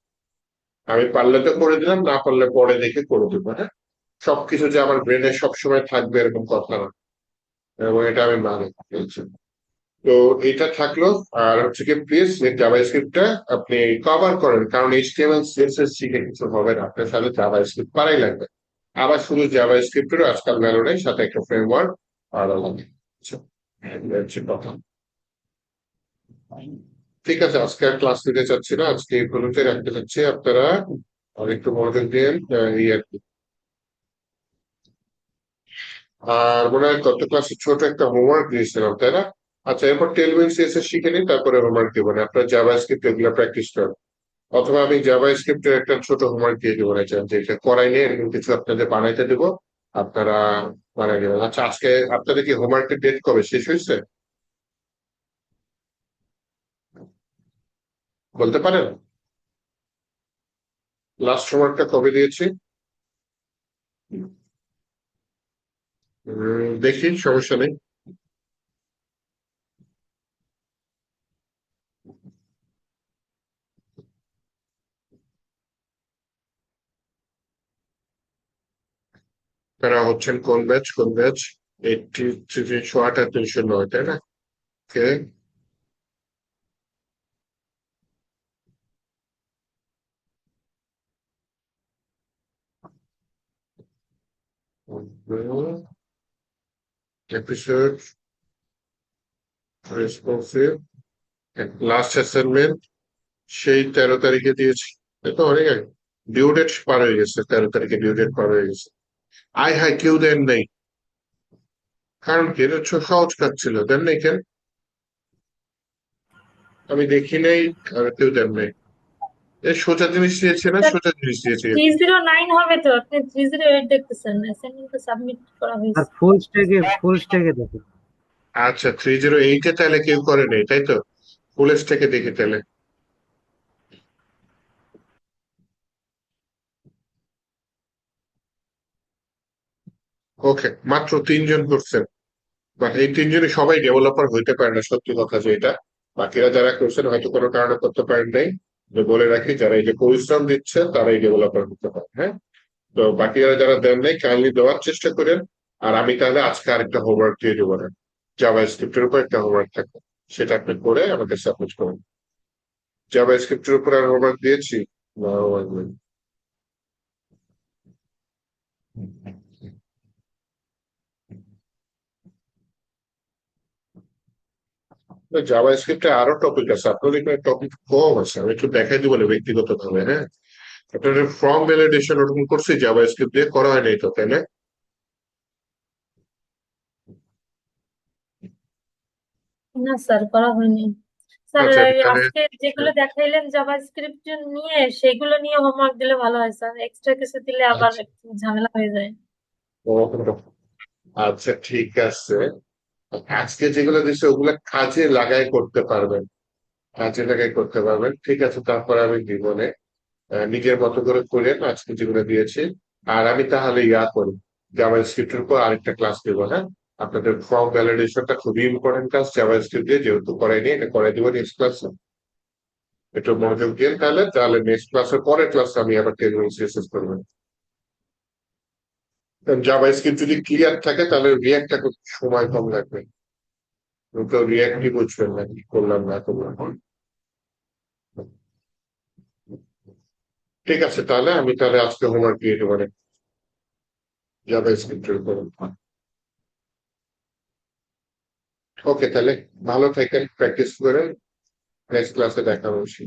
আমি পারলে তো করে দিলাম, না পারলে পরে দেখে করে দেবো, হ্যাঁ? সবকিছু যে আমার ব্রেনে সবসময় থাকবে এরকম কথা না, এবং এটা আমি মানে বলছি। তো এটা থাকলো। আর হচ্ছে কি, প্লিজ জাভাস্ক্রিপ্টটা আপনি কভার করেন, কারণ এইচটিএমএল সিএসএস শিখে কিছু হবে না, আপনার সাথে জাভাস্ক্রিপ্ট পারাই লাগবে। আবার শুধু জাভাস্ক্রিপ্টেরও আজকাল ভ্যালু নেই, সাথে একটা ফ্রেমওয়ার্ক আলাদা লাগে। আচ্ছা, এই হচ্ছে কথা। ঠিক আছে, আজকে আর ক্লাস নিতে চাচ্ছি না, আজকে এই পর্যন্ত রাখতে চাচ্ছি। আপনারা আর একটু মনোযোগ দিন, এই আর কি। আর মনে হয় গত ক্লাসে ছোট একটা হোমওয়ার্ক দিয়েছিলাম, তাই না? আচ্ছা, এরপর টেলউইন সিএসএস শিখে নিন, তারপরে হোমওয়ার্ক দিব না, আপনার জাভাস্ক্রিপ্ট এগুলো প্র্যাকটিস করেন। অথবা আমি জাভাস্ক্রিপ্টের একটা ছোট হোমওয়ার্ক দিয়ে দেবো না, যে এটা করাই নিয়ে এরকম কিছু আপনাদের বানাইতে দেবো, আপনারা বানাই নেবেন। আচ্ছা, আজকে আপনাদের কি হোমওয়ার্কের ডেট কবে শেষ হয়েছে, বলতে পারেন? লাস্ট হোমওয়ার্কটা কবে দিয়েছি? দেখি, সমস্যা নেই। তারা হচ্ছেন কোন ব্যাচ, কোন ব্যাচ? 308 আর 309, তাই না? ওকে। এপিসোড রেসপন্সিভ, লাস্ট অ্যাসাইনমেন্ট সেই 13 তারিখে দিয়েছি। এটা অনেক আগে। ডিউ ডেট পার হয়ে গেছে, 13 তারিখে ডিউ ডেট পার হয়ে গেছে। আয় হায়, কেউ দেন নেই? কারণ কি? এটা সহজ কাজ ছিল, দেন নাই কেন? আমি দেখি নাই। আর কেউ দেন নাই? এই সোজা জিনিস দিয়েছে না, সোজা জিনিস দিয়েছে। 309 হবে তো, আপনি 308 দেখতেছেন, অ্যাসাইনমেন্ট তো সাবমিট করা আর হয়েছে। ফুল স্ট্যাকে দেখো। আচ্ছা, 308-এ তাহলে কেউ করে নেই, তাই তো? ফুলেজ থেকে দেখি তাহলে। ওকে, মাত্র 3 জন করছেন। বাট এই 3 জনই সবাই ডেভেলপার হইতে পারে না, সত্যি কথা যে এটা। বাকিরা যারা করছেন হয়তো কোনো কারণে করতে পারেন নাই। তো বলে রাখি, যারা এই যে পরিশ্রম দিচ্ছে তারাই ডেভেলপার হতে পারে, হ্যাঁ? তো বাকিরা যারা দেন নাই, কাইন্ডলি দেওয়ার চেষ্টা করেন। আর আমি তাহলে আজকে আরেকটা হোমওয়ার্ক দিয়ে দেবো না, জাভা স্ক্রিপ্টের উপর একটা হোমওয়ার্ক থাকবে, সেটা আপনি করে আমাকে সাবমিট করুন। জাভা স্ক্রিপ্টের উপর আর হোমওয়ার্ক দিয়েছি? না, homework নেই। জাভা স্ক্রিপ্টে আরো টপিক আছে, আপনাদের এখানে টপিক কম আছে, আমি একটু দেখাই দিব না ব্যক্তিগত ভাবে, হ্যাঁ? আপনাদের ফর্ম ভ্যালিডেশন ওরকম করছি জাভা স্ক্রিপ্ট দিয়ে, করা হয় নাই তো, তাই না? না স্যার, করা হয়নি। স্যার, আচ্ছা, আমি তাহলে আজকে যেগুলো দেখাইলেন জাভাস্ক্রিপ্ট নিয়ে, সেগুলো নিয়ে হোমওয়ার্ক দিলে ভালো হয় স্যার, এক্সট্রা কিছু দিলে আবার আচ্ছা। একটু ঝামেলা হয়ে যায়। ও, আচ্ছা, ঠিক আছে। আজকে যেগুলো দিচ্ছে ওগুলা কাজে লাগাই করতে পারবেন, কাজে লাগাই করতে পারবেন, ঠিক আছে? তারপরে আমি জীবনে নিজের মতো করে করেন আজকে যেগুলো দিয়েছি। আর আমি তাহলে ইয়া করি, জাভাস্ক্রিপ্টের উপর আরেকটা ক্লাস দেব, হ্যাঁ? আপনাদের ফর্ম ভ্যালিডেশনটা খুবই ইম্পর্টেন্ট কাজ জাভাস্ক্রিপ্ট দিয়ে, যেহেতু করাইনি, এটা করাই দিব নেক্সট ক্লাসে। একটু মনোযোগ দিয়ে তাহলে তাহলে নেক্সট ক্লাসের পরের ক্লাসে আমি আবার 10 মিনিট শেষ করবো। জাভাস্ক্রিপ্ট যদি ক্লিয়ার থাকে তাহলে রিয়াক্টটা সময় কম লাগবে। তো রিয়াক্টই বুঝবেন না কি করলাম না করলাম। ঠিক আছে, তাহলে আমি তাহলে আজকে হোমওয়ার্ক দিয়ে দেবো জাভাস্ক্রিপ্টের উপর। ওকে, তাহলে ভালো থাকেন, প্র্যাকটিস করেন, নেক্সট ক্লাসে দেখা হচ্ছে।